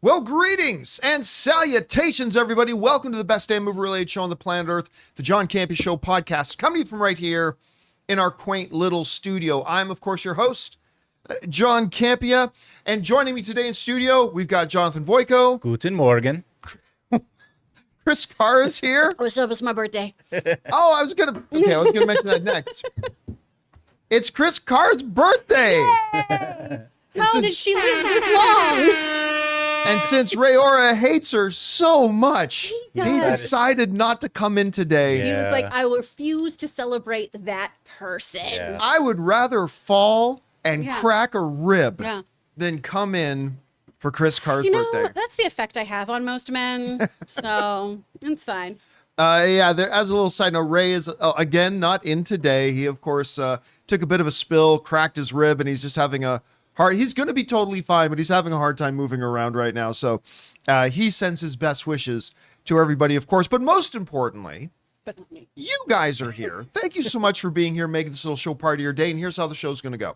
Well, greetings and salutations, everybody. Welcome to the best damn movie-related show on the planet Earth, the John Campea Show podcast, coming from right here in our quaint little studio. I'm, of course, your host, John Campea, and joining me today in studio, we've got Jonathan Voico. Guten Morgen. Chris Carr is here. What's up? It's my birthday. Oh, I was gonna mention that next. It's Chris Carr's birthday. How did she live this long? And since Rayora hates her so much, he does. decided not to come in today. He Yeah. was like, I refuse to celebrate that person. Yeah. I would rather fall and Yeah. crack a rib Yeah. than come in for Chris Carr's You know, birthday. that's the effect I have on most men. So it's fine. As a little side note, Ray is, again, not in today. He, of course, took a bit of a spill, cracked his rib, and he's just having a hard... He's going to be totally fine, but he's having a hard time moving around right now. So he sends his best wishes to everybody, of course. But most importantly, But not me. you guys are here. Thank you so much for being here, making this little show part of your day. And here's how the show's going to go.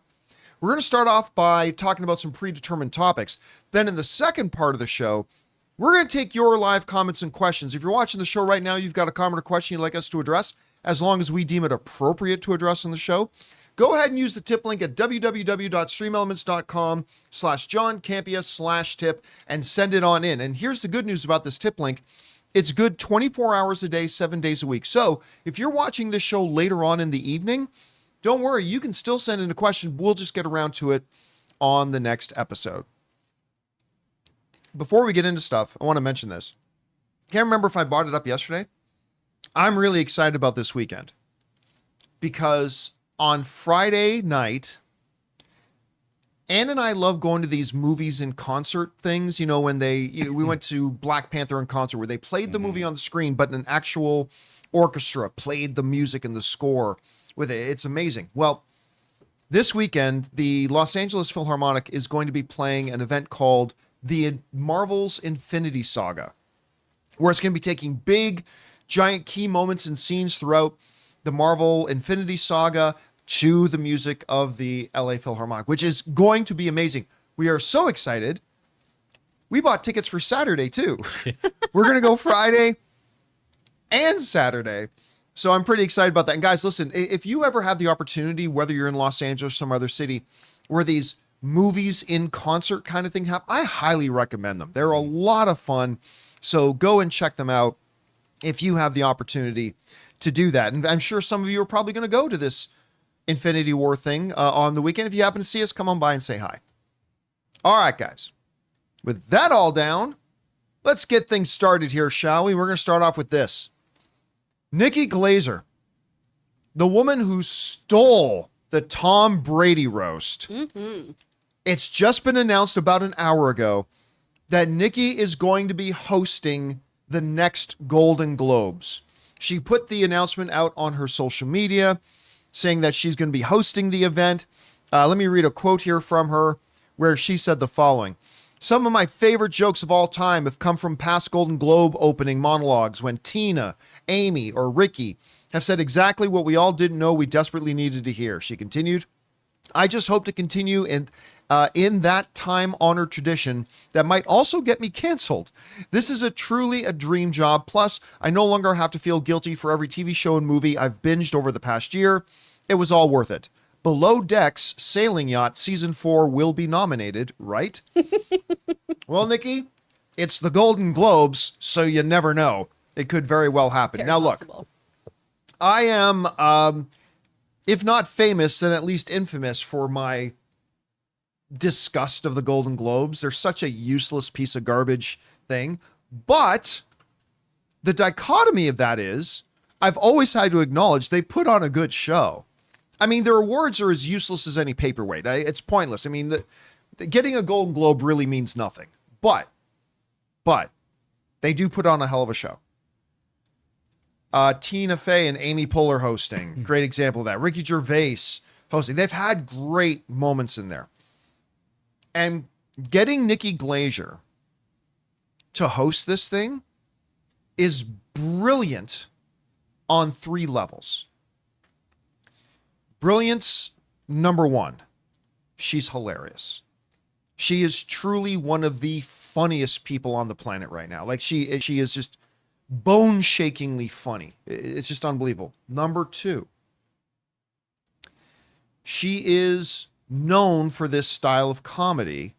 We're going to start off by talking about some predetermined topics. Then in the second part of the show, we're going to take your live comments and questions. If you're watching the show right now, you've got a comment or question you'd like us to address, as long as we deem it appropriate to address on the show, go ahead and use the tip link at www.streamelements.com/JohnCampea/tip and send it on in. And here's the good news about this tip link. It's good 24 hours a day, 7 days a week. So if you're watching this show later on in the evening, don't worry, you can still send in a question. We'll just get around to it on the next episode. Before we get into stuff, I want to mention this. Can't remember if I brought it up yesterday. I'm really excited about this weekend because on Friday night, Ann and I love going to these movies in concert things. You know, when we went to Black Panther in concert where they played the movie on the screen, but an actual orchestra played the music and the score with it. It's amazing. Well, this weekend, the Los Angeles Philharmonic is going to be playing an event called the Marvel's Infinity Saga, where it's going to be taking big, giant key moments and scenes throughout the Marvel Infinity Saga to the music of the LA Philharmonic, which is going to be amazing. We are so excited. We bought tickets for Saturday too. We're going to go Friday and Saturday. So I'm pretty excited about that. And guys, listen, if you ever have the opportunity, whether you're in Los Angeles or some other city, where these movies in concert kind of thing happen, I highly recommend them. They're a lot of fun. So go and check them out if you have the opportunity to do that. And I'm sure some of you are probably going to go to this Infinity War thing on the weekend. If you happen to see us, come on by and say hi. All right, guys. With that all down, let's get things started here, shall we? We're going to start off with this. Nikki Glaser, the woman who stole the Tom Brady roast. Mm-hmm. It's just been announced about an hour ago that Nikki is going to be hosting the next Golden Globes. She put the announcement out on her social media saying that she's going to be hosting the event. Let me read a quote here from her where she said the following. Some of my favorite jokes of all time have come from past Golden Globe opening monologues when Tina, Amy, or Ricky have said exactly what we all didn't know we desperately needed to hear. She continued, I just hope to continue in that time-honored tradition that might also get me canceled. This is truly a dream job. Plus, I no longer have to feel guilty for every TV show and movie I've binged over the past year. It was all worth it. Below Deck's Sailing Yacht Season 4 will be nominated, right? Well, Nikki, it's the Golden Globes, so you never know. It could very well happen. Very now, look, possible. I am, if not famous, then at least infamous for my disgust of the Golden Globes. They're such a useless piece of garbage thing. But the dichotomy of that is, I've always had to acknowledge they put on a good show. I mean, their awards are as useless as any paperweight. It's pointless. I mean, getting a Golden Globe really means nothing. But they do put on a hell of a show. Tina Fey and Amy Poehler hosting. Great example of that. Ricky Gervais hosting. They've had great moments in there. And getting Nikki Glaser to host this thing is brilliant on 3 levels. Brilliance, number 1, she's hilarious. She is truly one of the funniest people on the planet right now. Like she is just bone-shakingly funny. It's just unbelievable. Number 2, she is known for this style of comedy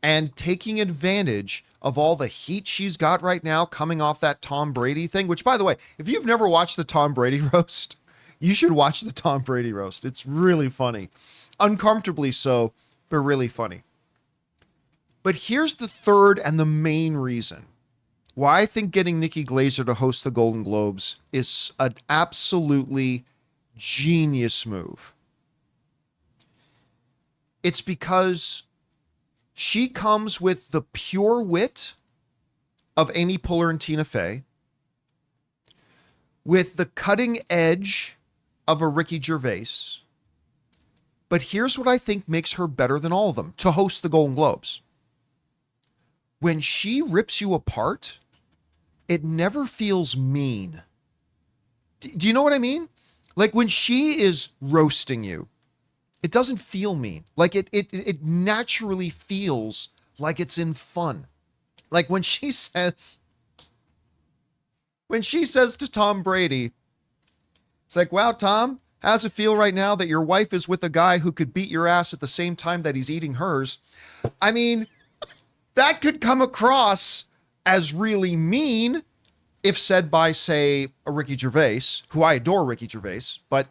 and taking advantage of all the heat she's got right now coming off that Tom Brady thing, which, by the way, if you've never watched the Tom Brady roast, you should watch the Tom Brady roast. It's really funny. Uncomfortably so, but really funny. But here's the third and the main reason why I think getting Nikki Glaser to host the Golden Globes is an absolutely genius move. It's because she comes with the pure wit of Amy Poehler and Tina Fey, with the cutting edge of a Ricky Gervais. But here's what I think makes her better than all of them to host the Golden Globes. When she rips you apart, it never feels mean. Do you know what I mean? Like when she is roasting you, it doesn't feel mean. Like it naturally feels like it's in fun. Like when she says to Tom Brady, it's like, wow, Tom, how's it feel right now that your wife is with a guy who could beat your ass at the same time that he's eating hers? I mean, that could come across as really mean if said by, say, a Ricky Gervais, who I adore Ricky Gervais, but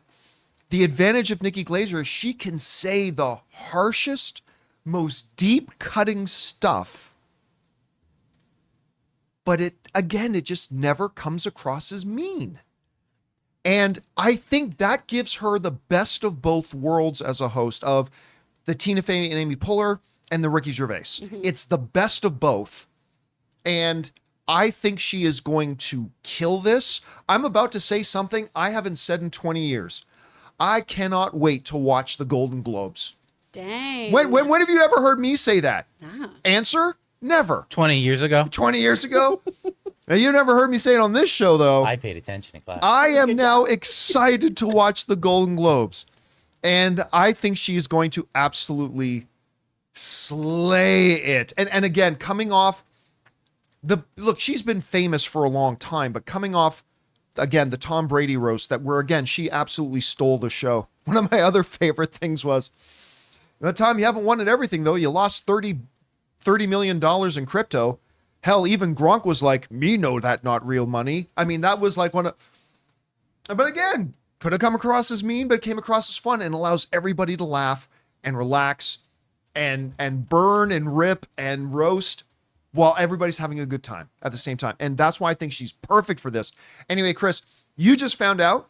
the advantage of Nikki Glaser is she can say the harshest, most deep-cutting stuff, but it just never comes across as mean. And I think that gives her the best of both worlds as a host of the Tina Fey and Amy Poehler and the Ricky Gervais. Mm-hmm. It's the best of both. And I think she is going to kill this. I'm about to say something I haven't said in 20 years. I cannot wait to watch the Golden Globes. Dang. When have you ever heard me say that? Ah. Answer? Never. 20 years ago? 20 years ago? Now, you never heard me say it on this show, though. I paid attention in class. I am now excited to watch the Golden Globes. And I think she is going to absolutely slay it. And again, coming off look, she's been famous for a long time, but coming off, again, the Tom Brady roast again, she absolutely stole the show. One of my other favorite things was, Tom, you haven't won at everything, though. You lost $30 million in crypto. Hell, even Gronk was like, me know that not real money. I mean, that was like but again, could have come across as mean, but it came across as fun and allows everybody to laugh and relax and burn and rip and roast while everybody's having a good time at the same time. And that's why I think she's perfect for this. Anyway, Chris, you just found out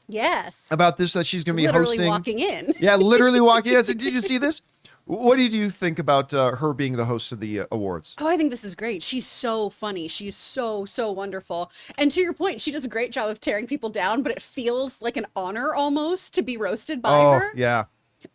about this, that she's going to be hosting. Literally walking in. Yeah, literally walking in. Did you see this? What did you think about her being the host of the awards? Oh, I think this is great. She's so funny. She's so wonderful. And to your point, she does a great job of tearing people down, but it feels like an honor almost to be roasted by her. Oh, yeah.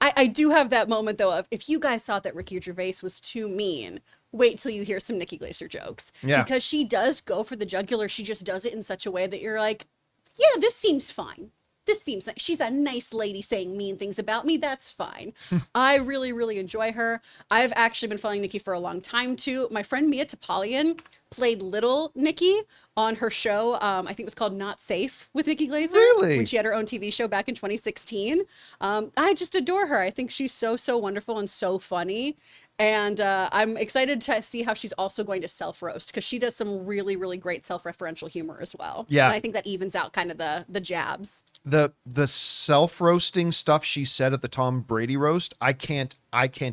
I do have that moment, though, of if you guys thought that Ricky Gervais was too mean, wait till you hear some Nikki Glaser jokes. Yeah. Because she does go for the jugular. She just does it in such a way that you're like, yeah, this seems fine. This seems like she's a nice lady saying mean things about me. That's fine. I really enjoy her. I've actually been following Nikki for a long time, too. My friend Mia Topalian played little Nikki on her show. I think it was called Not Safe with Nikki Glaser. Really? When she had her own TV show back in 2016. I just adore her. I think she's so wonderful and so funny. And I'm excited to see how she's also going to self-roast, because she does some really great self-referential humor as well. Yeah. And I think that evens out kind of the jabs. The self-roasting stuff she said at the Tom Brady roast, I can't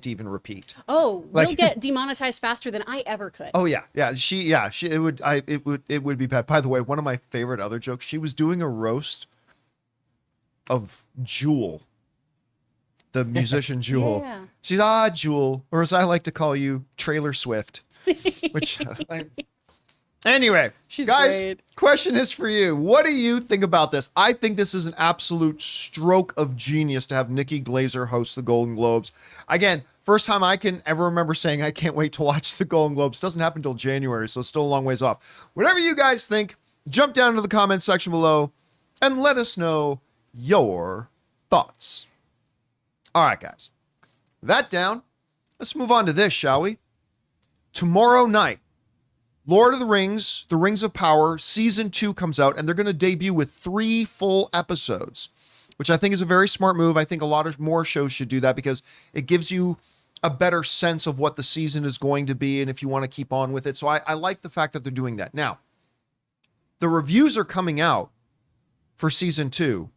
even repeat. Oh, we'll get demonetized faster than I ever could. Oh yeah. It would be bad. By the way, one of my favorite other jokes, she was doing a roast of Jewel, the musician Jewel. Yeah. She's Jewel, or as I like to call you, Trailer Swift. Which anyway, She's guys, great. question is for you. What do you think about this? I think this is an absolute stroke of genius to have Nikki Glaser host the Golden Globes. Again, first time I can ever remember saying I can't wait to watch the Golden Globes. Doesn't happen until January, so it's still a long ways off. Whatever you guys think, jump down into the comments section below and let us know your thoughts. All right, guys. That down. Let's move on to this, shall we? Tomorrow night, Lord of the Rings, The Rings of Power, season 2 comes out, and they're going to debut with 3 full episodes, which I think is a very smart move. I think a lot of more shows should do that because it gives you a better sense of what the season is going to be and if you want to keep on with it. So I like the fact that they're doing that. Now, the reviews are coming out for season 2,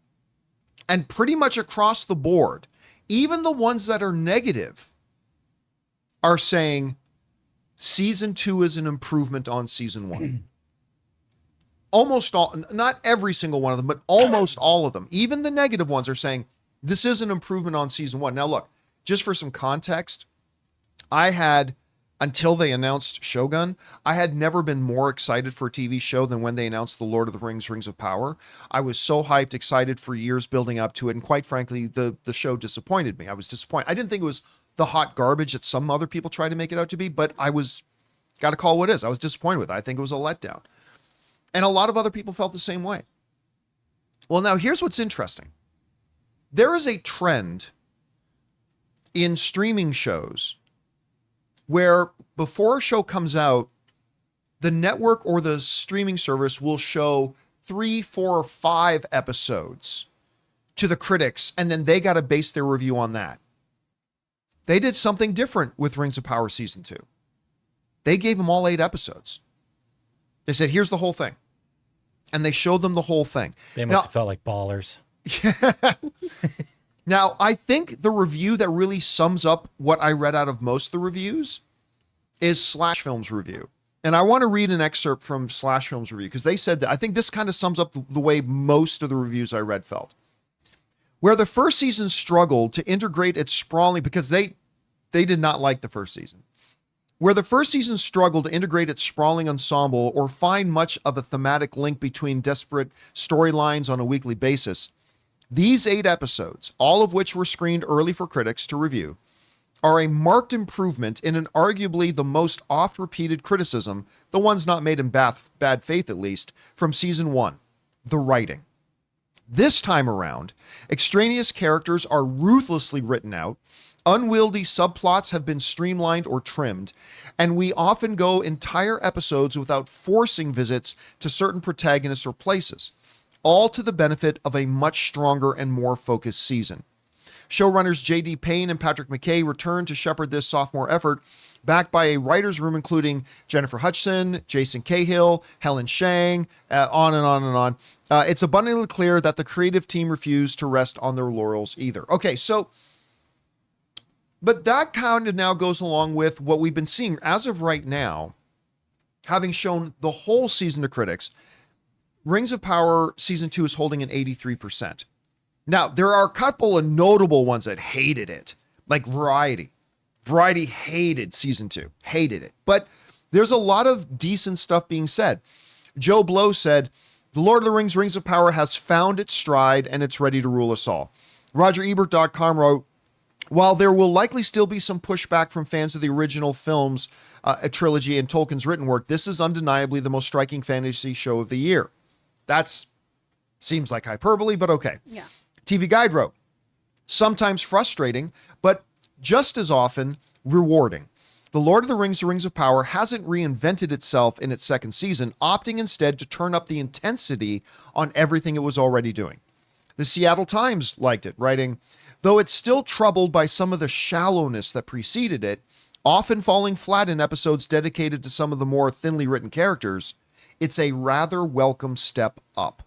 and pretty much across the board, even the ones that are negative are saying season 2 is an improvement on season 1. Almost all, not every single one of them, but almost all of them, even the negative ones, are saying this is an improvement on season 1. Now, look, just for some context, I had, until they announced Shogun, I had never been more excited for a TV show than when they announced The Lord of the Rings, Rings of Power. I was so hyped, excited for years building up to it, and quite frankly, the show disappointed me. I was disappointed. I didn't think it was the hot garbage that some other people try to make it out to be, but I was, got to call what it is. I was disappointed with it. I think it was a letdown. And a lot of other people felt the same way. Well, now here's what's interesting. There is a trend in streaming shows where before a show comes out, the network or the streaming service will show 3, 4, or 5 episodes to the critics, and then they got to base their review on that. They did something different with Rings of Power Season 2. They gave them all 8 episodes. They said, here's the whole thing. And they showed them the whole thing. They must have felt like ballers. Now, I think the review that really sums up what I read out of most of the reviews is Slash Film's review. And I want to read an excerpt from Slash Film's review because they said that I think this kind of sums up the way most of the reviews I read felt. Where the first season struggled to integrate its sprawling, because they did not like the first season. Where the first season struggled to integrate its sprawling ensemble or find much of a thematic link between disparate storylines on a weekly basis, these 8 episodes, all of which were screened early for critics to review, are a marked improvement in an arguably the most oft-repeated criticism, the ones not made in bad faith at least, from season 1, the writing. This time around, extraneous characters are ruthlessly written out, unwieldy subplots have been streamlined or trimmed, and we often go entire episodes without forcing visits to certain protagonists or places, all to the benefit of a much stronger and more focused season. Showrunners J.D. Payne and Patrick McKay returned to shepherd this sophomore effort, backed by a writer's room including Jennifer Hutchinson, Jason Cahill, Helen Shang, on and on and on. It's abundantly clear that the creative team refused to rest on their laurels either. Okay, so, but that kind of now goes along with what we've been seeing as of right now, having shown the whole season to critics. Rings of Power Season 2 is holding an 83%. Now, there are a couple of notable ones that hated it, like Variety. Variety hated Season 2, hated it. But there's a lot of decent stuff being said. Joe Blow said, The Lord of the Rings, Rings of Power has found its stride and it's ready to rule us all. RogerEbert.com wrote, while there will likely still be some pushback from fans of the original films, a trilogy and Tolkien's written work, this is undeniably the most striking fantasy show of the year. That's seems like hyperbole, but okay. Yeah. TV Guide wrote, sometimes frustrating, but just as often rewarding. The Lord of the Rings, The Rings of Power hasn't reinvented itself in its second season, opting instead to turn up the intensity on everything it was already doing. The Seattle Times liked it, writing, though it's still troubled by some of the shallowness that preceded it, often falling flat in episodes dedicated to some of the more thinly written characters, it's a rather welcome step up.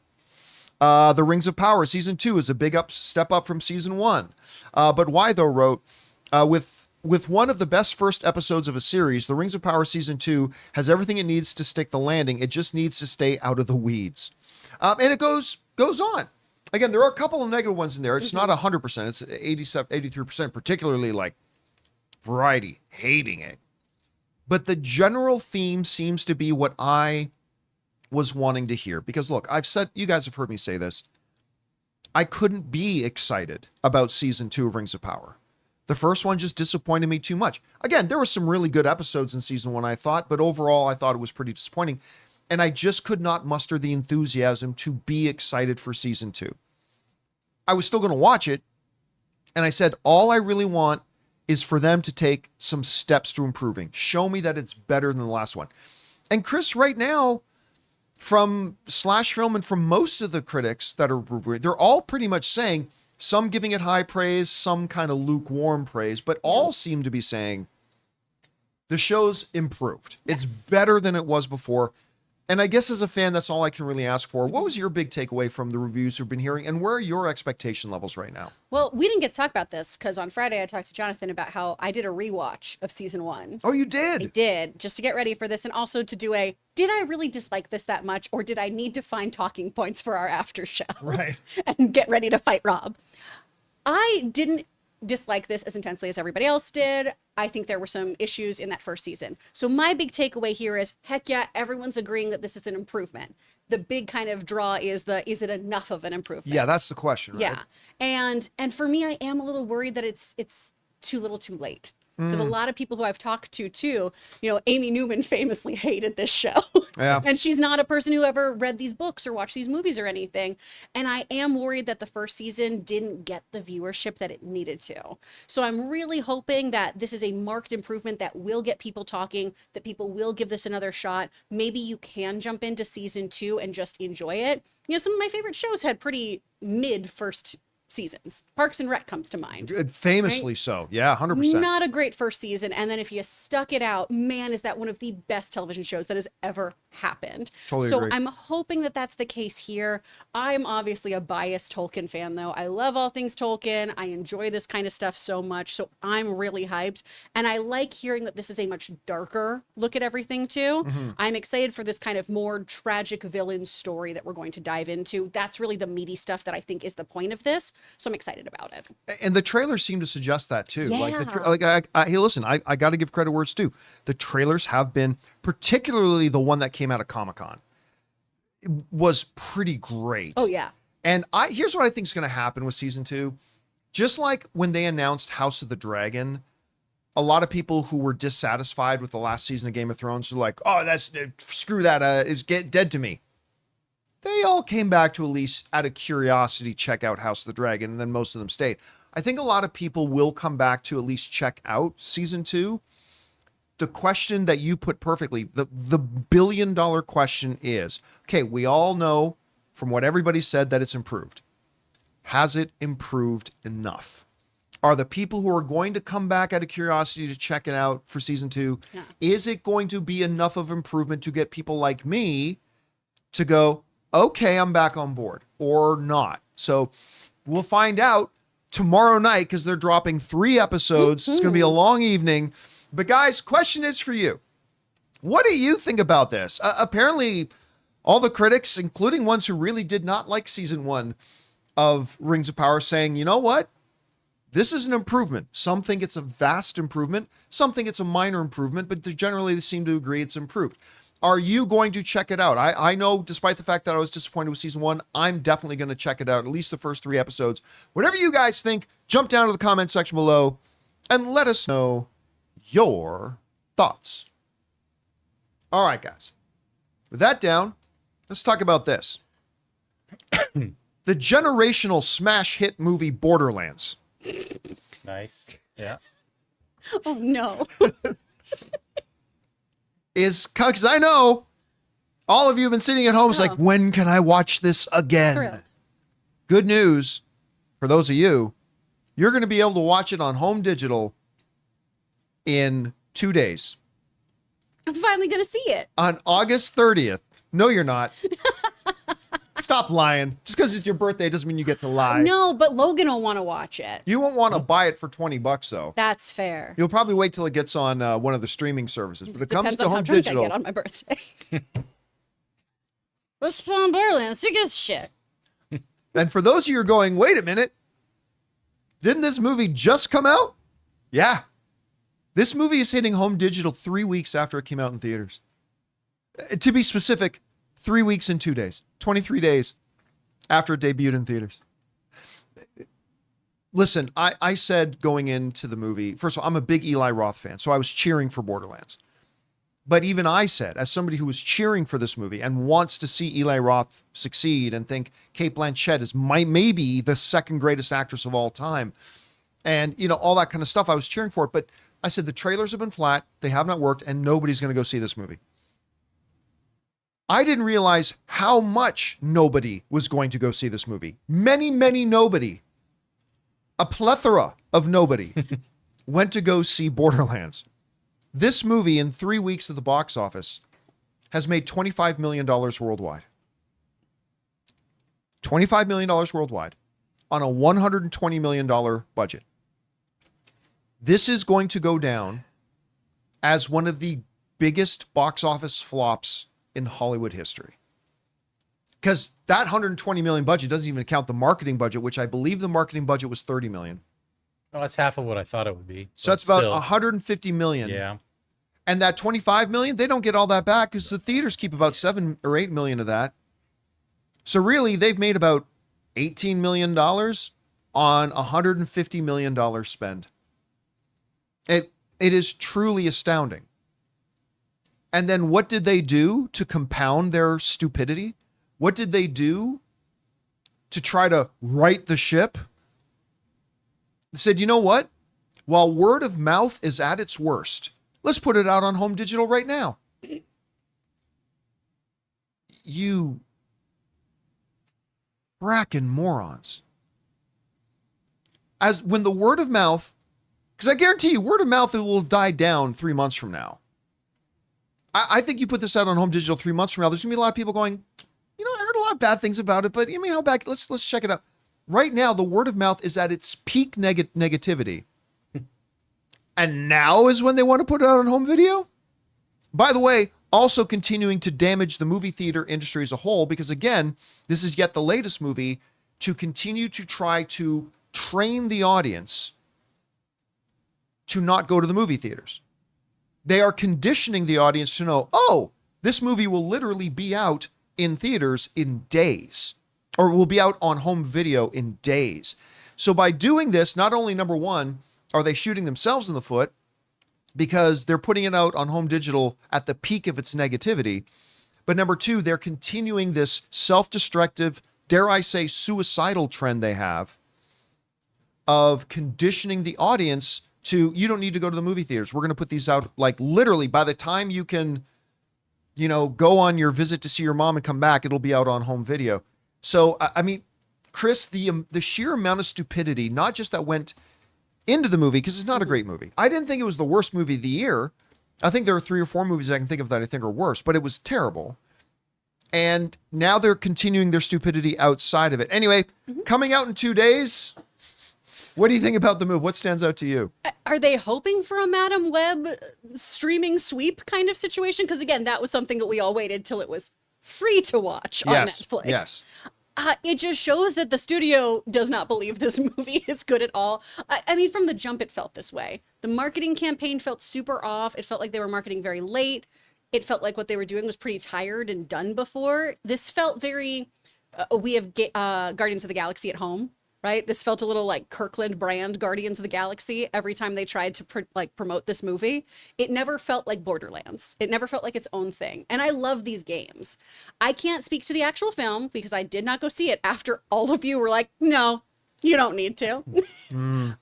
The Rings of Power Season 2 is a big step up from Season 1. But why, though, wrote, with one of the best first episodes of a series, The Rings of Power Season 2 has everything it needs to stick the landing. It just needs to stay out of the weeds. And it goes on. Again, there are a couple of negative ones in there. It's not 100%. It's 87, 83%, particularly like Variety, hating it. But the general theme seems to be what I was wanting to hear. Because look, I've said, you guys have heard me say this. I couldn't be excited about Season 2 of Rings of Power. The first one just disappointed me too much. Again, there were some really good episodes in Season 1, I thought, but overall, I thought it was pretty disappointing. And I just could not muster the enthusiasm to be excited for Season 2. I was still going to watch it, and I said, all I really want is for them to take some steps to improving. Show me that it's better than the last one. And Chris, right now, from Slash Film and from most of the critics that are, they're all pretty much saying, some giving it high praise, some kind of lukewarm praise, but all seem to be saying the show's improved. Yes. It's better than it was before. And I guess as a fan, that's all I can really ask for. What was your big takeaway from the reviews you've been hearing, and where are your expectation levels right now? Well, we didn't get to talk about this because on Friday I talked to Jonathan about how I did a rewatch of season 1. Oh, you did? I did, just to get ready for this and also to do a, did I really dislike this that much, or did I need to find talking points for our after show? Right. And get ready to fight Rob. I didn't dislike this as intensely as everybody else did. I think there were some issues in that first season. So my big takeaway here is, heck yeah, everyone's agreeing that this is an improvement. The big kind of draw is is it enough of an improvement? Yeah, that's the question, right? Yeah. And for me, I am a little worried that it's too little too late. Because a lot of people who I've talked to too, Amy Newman famously hated this show. Yeah. And she's not a person who ever read these books or watched these movies or anything. And I am worried that the first season didn't get the viewership that it needed to. So I'm really hoping that this is a marked improvement that will get people talking, that people will give this another shot. Maybe you can jump into season 2 and just enjoy it. Some of my favorite shows had pretty mid first seasons. Parks and Rec comes to mind. Famously right? so. Yeah, 100%. Not a great first season. And then if you stuck it out, man, is that one of the best television shows that has ever happened. Totally so agree. I'm hoping that that's the case here. I'm obviously a biased Tolkien fan, though. I love all things Tolkien. I enjoy this kind of stuff so much. So I'm really hyped. And I like hearing that this is a much darker look at everything, too. I'm excited for this kind of more tragic villain story that we're going to dive into. That's really the meaty stuff that I think is the point of this. So I'm excited about it. And the trailers seem to suggest that too. Yeah. Hey, listen, I got to give credit where it's due. The trailers have been, particularly the one that came out of Comic-Con, was pretty great. Oh yeah. And here's what I think is going to happen with season 2. Just like when they announced House of the Dragon, a lot of people who were dissatisfied with the last season of Game of Thrones were like, "Oh, screw that, is dead to me." They all came back to at least out of curiosity check out House of the Dragon, and then most of them stayed. I think a lot of people will come back to at least check out season 2. The question that you put perfectly, the $1 billion question is, okay, we all know from what everybody said that it's improved. Has it improved enough? Are the people who are going to come back out of curiosity to check it out for season 2, is it going to be enough of improvement to get people like me to go, okay, I'm back on board, or not? So we'll find out tomorrow night because they're dropping 3 episodes. It's going to be a long evening. But guys, question is for you. What do you think about this? Apparently, all the critics, including ones who really did not like season 1 of Rings of Power, saying, you know what? This is an improvement. Some think it's a vast improvement. Some think it's a minor improvement, but generally they seem to agree it's improved. Are you going to check it out? I know, despite the fact that I was disappointed with season 1, I'm definitely going to check it out, at least the first 3 episodes. Whatever you guys think, jump down to the comment section below and let us know your thoughts. All right, guys. With that down, let's talk about this. The generational smash hit movie Borderlands. Nice. Yeah. Oh no. Is, because I know all of you have been sitting at home, it's like, when can I watch this again? Thrilled. Good news for those of you, you're going to be able to watch it on home digital in 2 days. I'm finally going to see it. On August 30th. No, you're not. Stop lying. Just because it's your birthday doesn't mean you get to lie. No, but Logan will want to watch it. You won't want to buy it for $20 though. That's fair. You'll probably wait till it gets on one of the streaming services. But it comes Depends to on how home drunk digital. I get on my birthday. Let's spawn Borderlands. Sick as shit. And for those of you who are going, wait a minute, didn't this movie just come out? Yeah. This movie is hitting home digital 3 weeks after it came out in theaters. To be specific, 3 weeks and 2 days. 23 days after it debuted in theaters. Listen, I said going into the movie, first of all, I'm a big Eli Roth fan, so I was cheering for Borderlands. But even I said, as somebody who was cheering for this movie and wants to see Eli Roth succeed and think Cate Blanchett is maybe the second greatest actress of all time, and, you know, all that kind of stuff, I was cheering for it. But I said the trailers have been flat, they have not worked, and nobody's going to go see this movie. I didn't realize how much nobody was going to go see this movie. Many, many nobody. A plethora of nobody went to go see Borderlands. This movie in 3 weeks at the box office has made $25 million worldwide. $25 million worldwide on a $120 million budget. This is going to go down as one of the biggest box office flops in Hollywood history. Because that $120 million budget doesn't even count the marketing budget, which I believe the marketing budget was $30 million. Well, that's half of what I thought it would be. So that's about $150 million. Yeah. And that $25 million, they don't get all that back because the theaters keep about $7 or $8 million of that. So really, they've made about $18 million on a $150 million spend. It is truly astounding. And then what did they do to compound their stupidity? What did they do to try to right the ship? They said, you know what? While word of mouth is at its worst, let's put it out on home digital right now. You frackin' morons. As when the word of mouth, because I guarantee you, word of mouth will die down 3 months from now. I think you put this out on home digital 3 months from now, there's gonna be a lot of people going, you know, I heard a lot of bad things about it, but I mean, how bad? Let's check it out. Right now, the word of mouth is at its peak negativity. And now is when they want to put it out on home video? By the way, also continuing to damage the movie theater industry as a whole, because again, this is yet the latest movie to continue to try to train the audience to not go to the movie theaters. They are conditioning the audience to know, oh, this movie will literally be out in theaters in days, or will be out on home video in days. So by doing this, not only, number one, are they shooting themselves in the foot because they're putting it out on home digital at the peak of its negativity, but number two, they're continuing this self-destructive, dare I say, suicidal trend they have of conditioning the audience to, you don't need to go to the movie theaters. We're going to put these out, like, literally by the time you can, you know, go on your visit to see your mom and come back, it'll be out on home video. So, I mean, Chris, the sheer amount of stupidity, not just that went into the movie, because it's not a great movie. I didn't think it was the worst movie of the year. I think there are 3 or 4 movies I can think of that I think are worse, but it was terrible. And now they're continuing their stupidity outside of it. Anyway, coming out in 2 days. What do you think about the move? What stands out to you? Are they hoping for a Madam Web streaming sweep kind of situation? Because again, that was something that we all waited till it was free to watch on Netflix. Yes. It just shows that the studio does not believe this movie is good at all. I mean, from the jump, it felt this way. The marketing campaign felt super off. It felt like they were marketing very late. It felt like what they were doing was pretty tired and done before. This felt very, we have Guardians of the Galaxy at home, right? This felt a little like Kirkland brand Guardians of the Galaxy every time they tried to promote this movie. It never felt like Borderlands. It never felt like its own thing. And I love these games. I can't speak to the actual film because I did not go see it after all of you were like, no, you don't need to.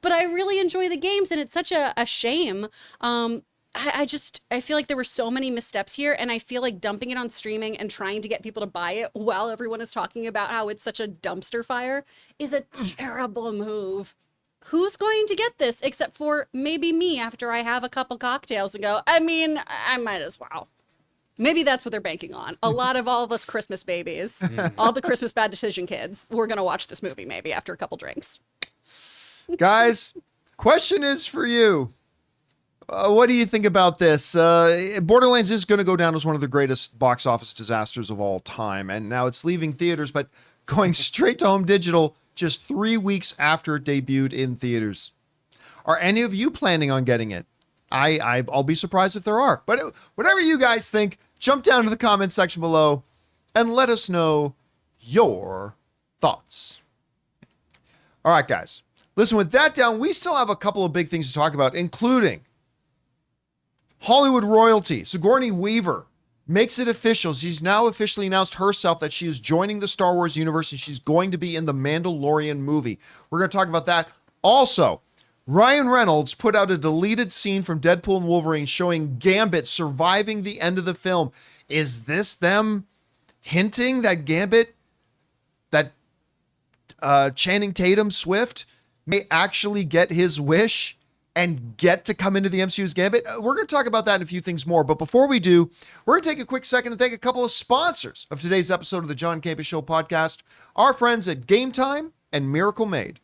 But I really enjoy the games, and it's such a shame. I feel like there were so many missteps here, and I feel like dumping it on streaming and trying to get people to buy it while everyone is talking about how it's such a dumpster fire is a terrible move. Who's going to get this except for maybe me after I have a couple cocktails and go, I mean, I might as well. Maybe that's what they're banking on. A lot of all of us Christmas babies, all the Christmas bad decision kids, we're going to watch this movie maybe after a couple drinks. Guys, question is for you. What do you think about this? Borderlands is going to go down as one of the greatest box office disasters of all time. And now it's leaving theaters, but going straight to home digital just 3 weeks after it debuted in theaters. Are any of you planning on getting it? I'll be surprised if there are. But whatever you guys think, jump down to the comment section below and let us know your thoughts. All right, guys. Listen, with that down, we still have a couple of big things to talk about, including Hollywood royalty. Sigourney Weaver makes it official. She's now officially announced herself that she is joining the Star Wars universe and she's going to be in the Mandalorian movie. We're going to talk about that. Also, Ryan Reynolds put out a deleted scene from Deadpool and Wolverine showing Gambit surviving the end of the film. Is this them hinting that Gambit, that Channing Tatum Swift may actually get his wish and get to come into the MCU's Gambit. We're going to talk about that and a few things more. But before we do, we're going to take a quick second to thank a couple of sponsors of today's episode of the John Campea Show podcast, our friends at Gametime and Miracle Made.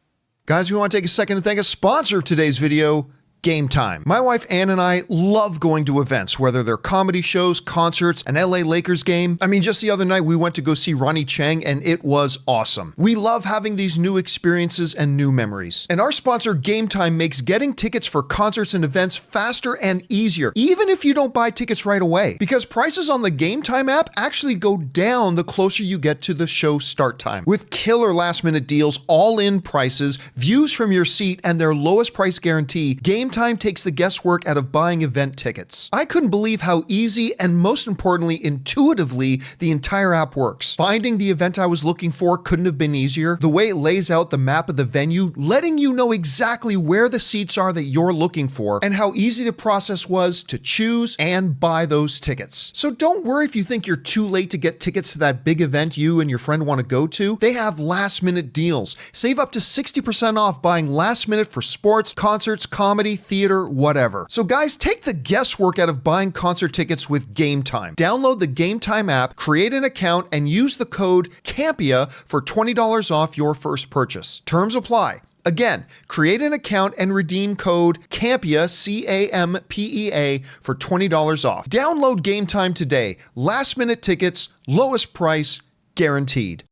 Guys, we want to take a second to thank a sponsor of today's video, Gametime. My wife Ann and I love going to events, whether they're comedy shows, concerts, an LA Lakers game. I mean, just the other night we went to go see Ronnie Chang and it was awesome. We love having these new experiences and new memories. And our sponsor Gametime makes getting tickets for concerts and events faster and easier, even if you don't buy tickets right away. Because prices on the Gametime app actually go down the closer you get to the show start time. With killer last minute deals, all-in prices, views from your seat, and their lowest price guarantee, Gametime takes the guesswork out of buying event tickets. I couldn't believe how easy and most importantly, intuitively, the entire app works. Finding the event I was looking for couldn't have been easier. The way it lays out the map of the venue, letting you know exactly where the seats are that you're looking for, and how easy the process was to choose and buy those tickets. So don't worry if you think you're too late to get tickets to that big event you and your friend want to go to. They have last minute deals. Save up to 60% off buying last minute for sports, concerts, comedy, theater, whatever. So guys, take the guesswork out of buying concert tickets with Gametime. Download the Gametime app, create an account, and use the code CAMPEA for $20 off your first purchase. Terms apply. Again, create an account and redeem code CAMPEA, C-A-M-P-E-A, for $20 off. Download Gametime today. Last minute tickets, lowest price, guaranteed.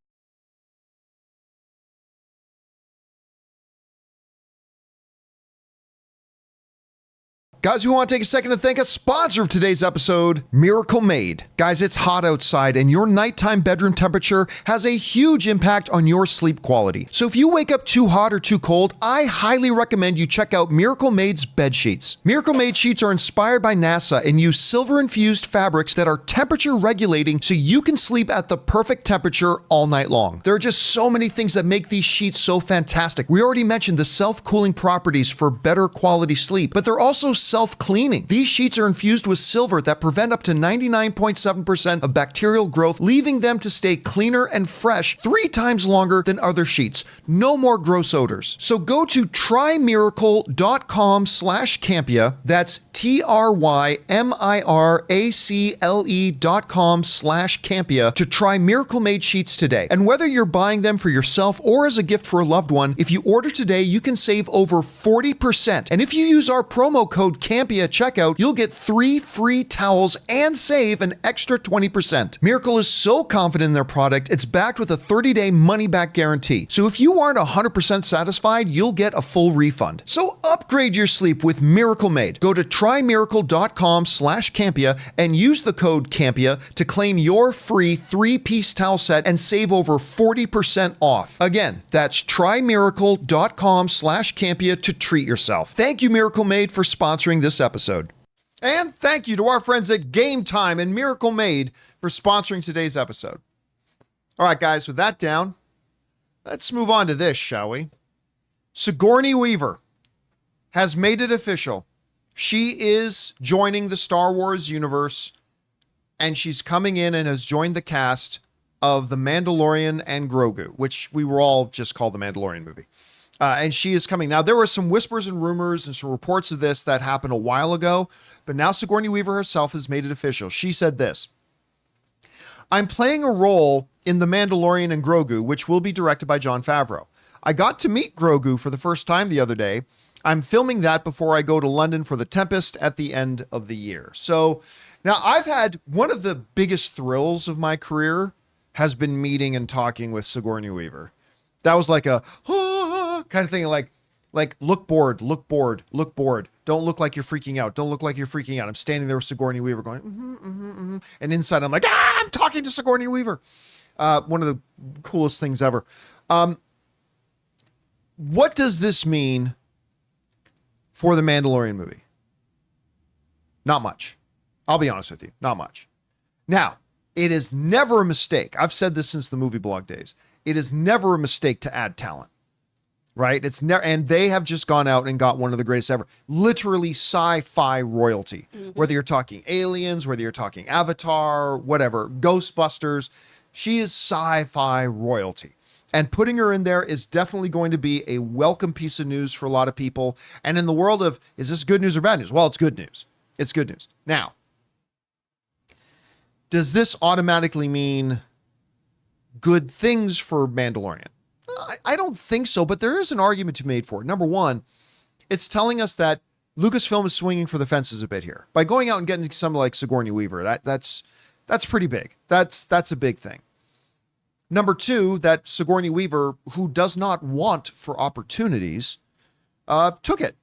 Guys, we want to take a second to thank a sponsor of today's episode, Miracle Made. Guys, it's hot outside and your nighttime bedroom temperature has a huge impact on your sleep quality. So if you wake up too hot or too cold, I highly recommend you check out Miracle Made's bed sheets. Miracle Made sheets are inspired by NASA and use silver-infused fabrics that are temperature regulating so you can sleep at the perfect temperature all night long. There are just so many things that make these sheets so fantastic. We already mentioned the self-cooling properties for better quality sleep, but they're also self-cleaning. These sheets are infused with silver that prevent up to 99.7% of bacterial growth, leaving them to stay cleaner and fresh 3 times longer than other sheets. No more gross odors. So go to trymiracle.com/campea. That's TRYMIRACLE.com/campea to try Miracle Made sheets today. And whether you're buying them for yourself or as a gift for a loved one, if you order today, you can save over 40%. And if you use our promo code CAMPEA at checkout, you'll get 3 free towels and save an extra 20%. Miracle is so confident in their product, it's backed with a 30-day money-back guarantee. So if you aren't 100% satisfied, you'll get a full refund. So upgrade your sleep with Miracle Made. Go to trymiracle.com/campea and use the code CAMPEA to claim your free 3-piece towel set and save over 40% off. Again, that's trymiracle.com/campea to treat yourself. Thank you, Miracle Made, for sponsoring this episode. And thank you to our friends at Gametime and Miracle Made for sponsoring today's episode. All right, guys, with that down, let's move on to this, shall we? Sigourney Weaver has made it official. She is joining the Star Wars universe, and she's coming in and has joined the cast of The Mandalorian and Grogu, which we were all just called The Mandalorian movie. And she is coming. Now, there were some whispers and rumors and some reports of this that happened a while ago, but now Sigourney Weaver herself has made it official. She said this: "I'm playing a role in The Mandalorian and Grogu, which will be directed by Jon Favreau. I got to meet Grogu for the first time the other day. I'm filming that before I go to London for The Tempest at the end of the year." So now I've had one of the biggest thrills of my career has been meeting and talking with Sigourney Weaver. That was like a kind of thing, like look bored, look bored, look bored. Don't look like you're freaking out. Don't look like you're freaking out. I'm standing there with Sigourney Weaver going, and inside I'm like, I'm talking to Sigourney Weaver. One of the coolest things ever. What does this mean for the Mandalorian movie? Not much. I'll be honest with you, not much. Now, it is never a mistake. I've said this since the movie blog days. It is never a mistake to add talent, right? It's never, and they have just gone out and got one of the greatest ever, literally sci-fi royalty. Whether you're talking Aliens, whether you're talking Avatar, whatever, Ghostbusters, She is sci-fi royalty. And putting her in there is definitely going to be a welcome piece of news for a lot of people. And in the world of, is this good news or bad news? Well, it's good news. It's good news. Now, does this automatically mean good things for Mandalorian? I don't think so, but there is an argument to be made for it. Number one, it's telling us that Lucasfilm is swinging for the fences a bit here. By going out and getting somebody like Sigourney Weaver, that's pretty big. That's a big thing. Number two, that Sigourney Weaver, who does not want for opportunities, took it.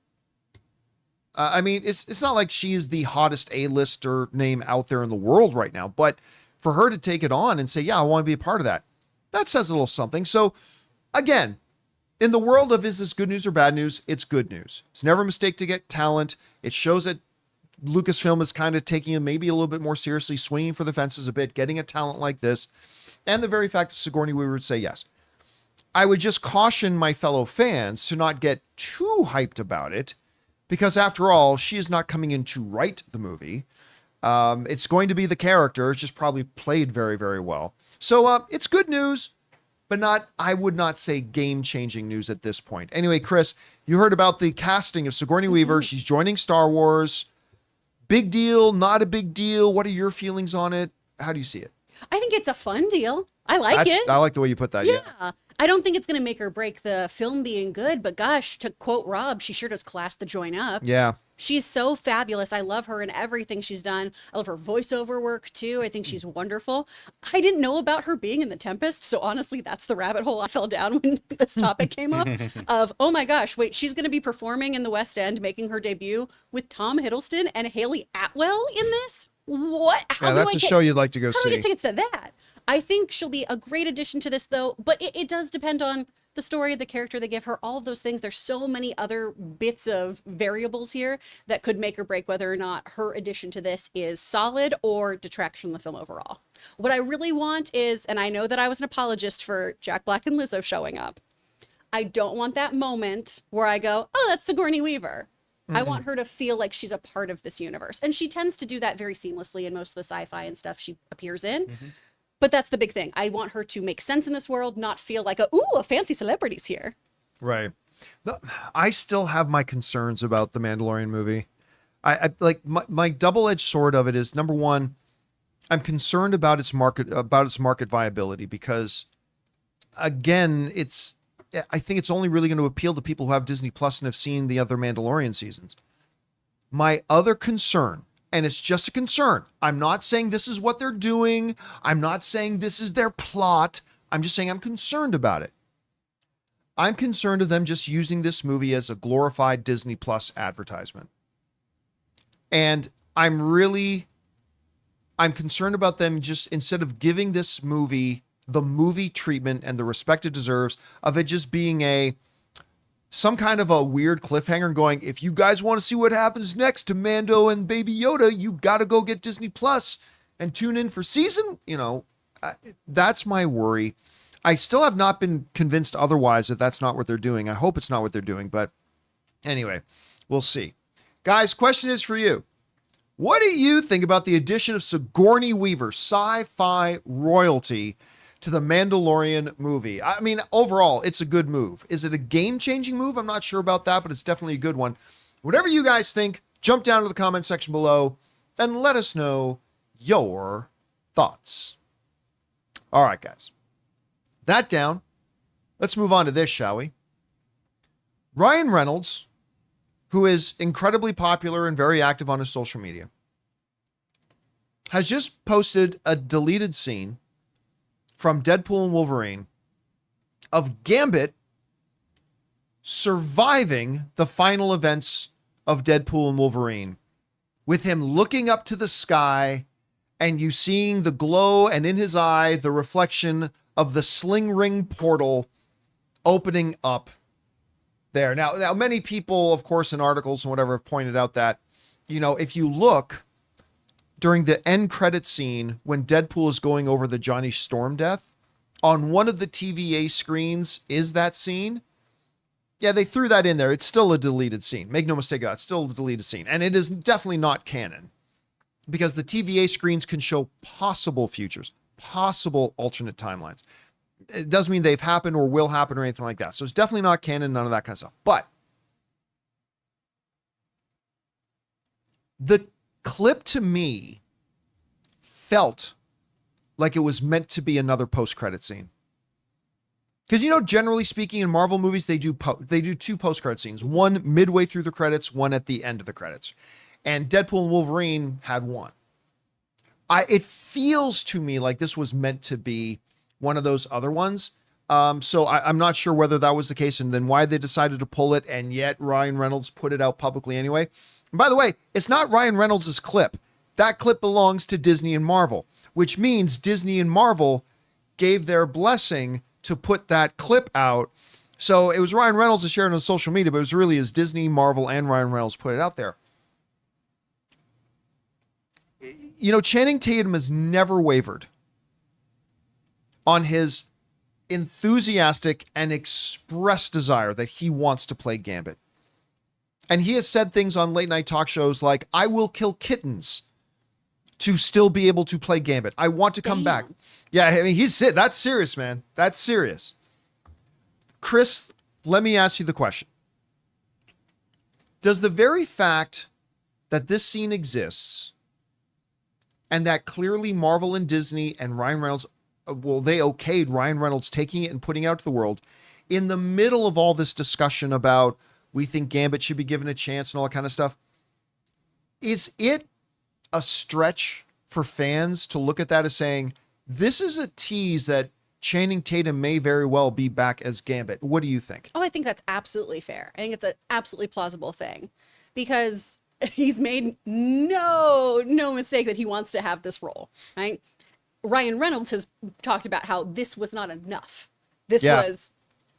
I mean, it's not like she is the hottest A-lister name out there in the world right now, but for her to take it on and say, yeah, I want to be a part of that, that says a little something. So again, in the world of is this good news or bad news, it's good news. It's never a mistake to get talent. It shows that Lucasfilm is kind of taking it maybe a little bit more seriously, swinging for the fences a bit, getting a talent like this. And the very fact that Sigourney Weaver would say yes. I would just caution my fellow fans to not get too hyped about it, because after all, she is not coming in to write the movie. It's going to be the character. It's just probably played very, very well. So it's good news, but not, I would not say game-changing news at this point. Anyway, Chris, you heard about the casting of Sigourney Weaver. She's joining Star Wars. Big deal, not a big deal. What are your feelings on it? How do you see it? I think it's a fun deal. I like it. I like the way you put that. Yeah. I don't think it's going to make or break the film being good, but gosh, to quote Rob, she sure does class the joint up. Yeah. She's so fabulous. I love her in everything she's done. I love her voiceover work too. I think she's wonderful. I didn't know about her being in The Tempest, so honestly, that's the rabbit hole I fell down when this topic came up of, oh my gosh, wait, she's going to be performing in the West End, making her debut with Tom Hiddleston and Haley Atwell in this? What? Yeah, that's a show you'd like to go see. How do I get tickets to that? I think she'll be a great addition to this, though, but it does depend on the story, the character they give her, all of those things. There's so many other bits of variables here that could make or break whether or not her addition to this is solid or detracts from the film overall. What I really want is, and I know that I was an apologist for Jack Black and Lizzo showing up, I don't want that moment where I go, oh, that's Sigourney Weaver. I want her to feel like she's a part of this universe. And she tends to do that very seamlessly in most of the sci-fi and stuff she appears in. But that's the big thing. I want her to make sense in this world, not feel like a fancy celebrity's here. Right. I still have my concerns about the Mandalorian movie. I like my double-edged sword of it is, number one, I'm concerned about its market viability, because again, I think it's only really going to appeal to people who have Disney Plus and have seen the other Mandalorian seasons. My other concern, and it's just a concern, I'm not saying this is what they're doing. I'm not saying this is their plot. I'm just saying I'm concerned about it. I'm concerned of them just using this movie as a glorified Disney Plus advertisement. And I'm concerned about them just, instead of giving this movie the movie treatment and the respect it deserves, of it just being some kind of a weird cliffhanger and going, if you guys want to see what happens next to Mando and Baby Yoda, you got to go get Disney Plus and tune in for season. That's my worry. I still have not been convinced otherwise that that's not what they're doing. I hope it's not what they're doing, but anyway, we'll see. Guys, question is for you. What do you think about the addition of Sigourney Weaver, sci-fi royalty, to the Mandalorian movie? I mean, overall, it's a good move. Is it a game-changing move? I'm not sure about that, but it's definitely a good one. Whatever you guys think, jump down to the comment section below and let us know your thoughts. All right, guys. That down. Let's move on to this, shall we? Ryan Reynolds, who is incredibly popular and very active on his social media, has just posted a deleted scene from Deadpool and Wolverine of Gambit surviving the final events of Deadpool and Wolverine, with him looking up to the sky and you seeing the glow, and in his eye, the reflection of the sling ring portal opening up there. Now, many people, of course, in articles and whatever, have pointed out that, if you look during the end credit scene when Deadpool is going over the Johnny Storm death, on one of the TVA screens is that scene. Yeah, they threw that in there. It's still a deleted scene. Make no mistake about it. It's still a deleted scene. And it is definitely not canon, because the TVA screens can show possible futures. possible alternate timelines. It doesn't mean they've happened or will happen or anything like that. So it's definitely not canon, none of that kind of stuff. But the clip to me felt like it was meant to be another post-credit scene. Because, generally speaking, in Marvel movies, they do two post-credit scenes. One midway through the credits, one at the end of the credits. And Deadpool and Wolverine had one. It feels to me like this was meant to be one of those other ones. So I'm not sure whether that was the case and then why they decided to pull it, and yet Ryan Reynolds put it out publicly anyway. And by the way, it's not Ryan Reynolds' clip. That clip belongs to Disney and Marvel, which means Disney and Marvel gave their blessing to put that clip out. So it was Ryan Reynolds that shared it on social media, but it was really as Disney, Marvel, and Ryan Reynolds put it out there. Channing Tatum has never wavered on his enthusiastic and expressed desire that he wants to play Gambit. And he has said things on late night talk shows like, I will kill kittens to still be able to play Gambit. I want to come back. Yeah, I mean, that's serious, man. That's serious. Chris, let me ask you the question. Does the very fact that this scene exists and that clearly Marvel and Disney and Ryan Reynolds, they okayed Ryan Reynolds taking it and putting it out to the world in the middle of all this discussion about we think Gambit should be given a chance and all that kind of stuff, is it a stretch for fans to look at that as saying, this is a tease that Channing Tatum may very well be back as Gambit? What do you think? Oh, I think that's absolutely fair. I think it's an absolutely plausible thing because he's made no mistake that he wants to have this role, right? Ryan Reynolds has talked about how this was not enough.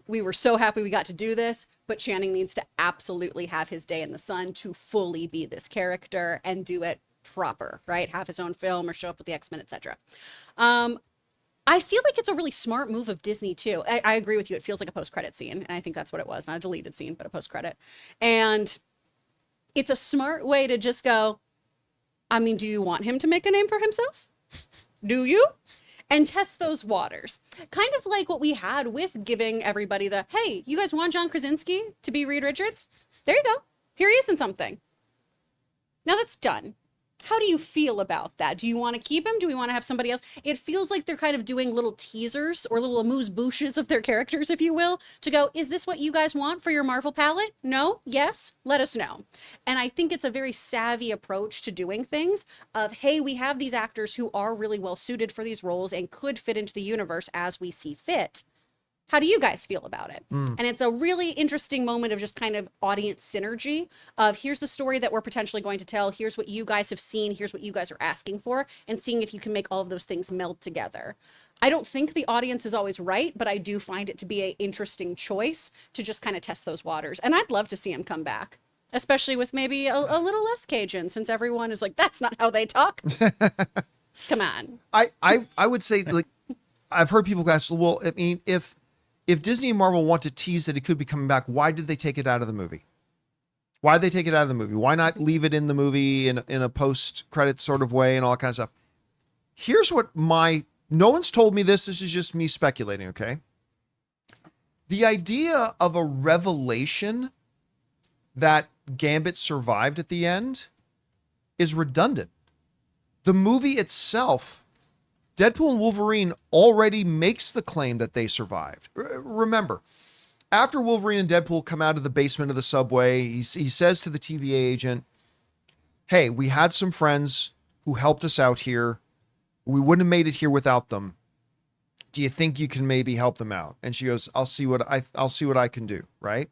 We were so happy we got to do this, but Channing needs to absolutely have his day in the sun to fully be this character and do it proper, right? Have his own film or show up with the X-Men, etc. I feel like it's a really smart move of Disney too. I agree with you. It feels like a post-credit scene, and I think that's what it was. Not a deleted scene, but a post-credit. And it's a smart way to just go, I mean, do you want him to make a name for himself? Do you? And test those waters. Kind of like what we had with giving everybody the, hey, you guys want John Krasinski to be Reed Richards? There you go. Here he is in something. Now that's done. How do you feel about that? Do you want to keep him? Do we want to have somebody else? It feels like they're kind of doing little teasers or little amuse-bouches of their characters, if you will, to go, is this what you guys want for your Marvel palette? No? Yes? Let us know. And I think it's a very savvy approach to doing things of, hey, we have these actors who are really well suited for these roles and could fit into the universe as we see fit. How do you guys feel about it? And it's a really interesting moment of just kind of audience synergy of here's the story that we're potentially going to tell. Here's what you guys have seen. Here's what you guys are asking for, and seeing if you can make all of those things meld together. I don't think the audience is always right, but I do find it to be an interesting choice to just kind of test those waters. And I'd love to see him come back, especially with maybe a little less Cajun, since everyone is like, that's not how they talk. Come on. I would say, like, I've heard people ask, well, I mean, if Disney and Marvel want to tease that it could be coming back, why did they take it out of the movie? Why did they take it out of the movie? Why not leave it in the movie in a post-credit sort of way and all that kind of stuff? Here's what no one's told me this. This is just me speculating, okay? The idea of a revelation that Gambit survived at the end is redundant. The movie itself, Deadpool and Wolverine, already makes the claim that they survived. Remember, after Wolverine and Deadpool come out of the basement of the subway, he says to the TVA agent, hey, we had some friends who helped us out here. We wouldn't have made it here without them. Do you think you can maybe help them out? And she goes, I'll see what I can do, right?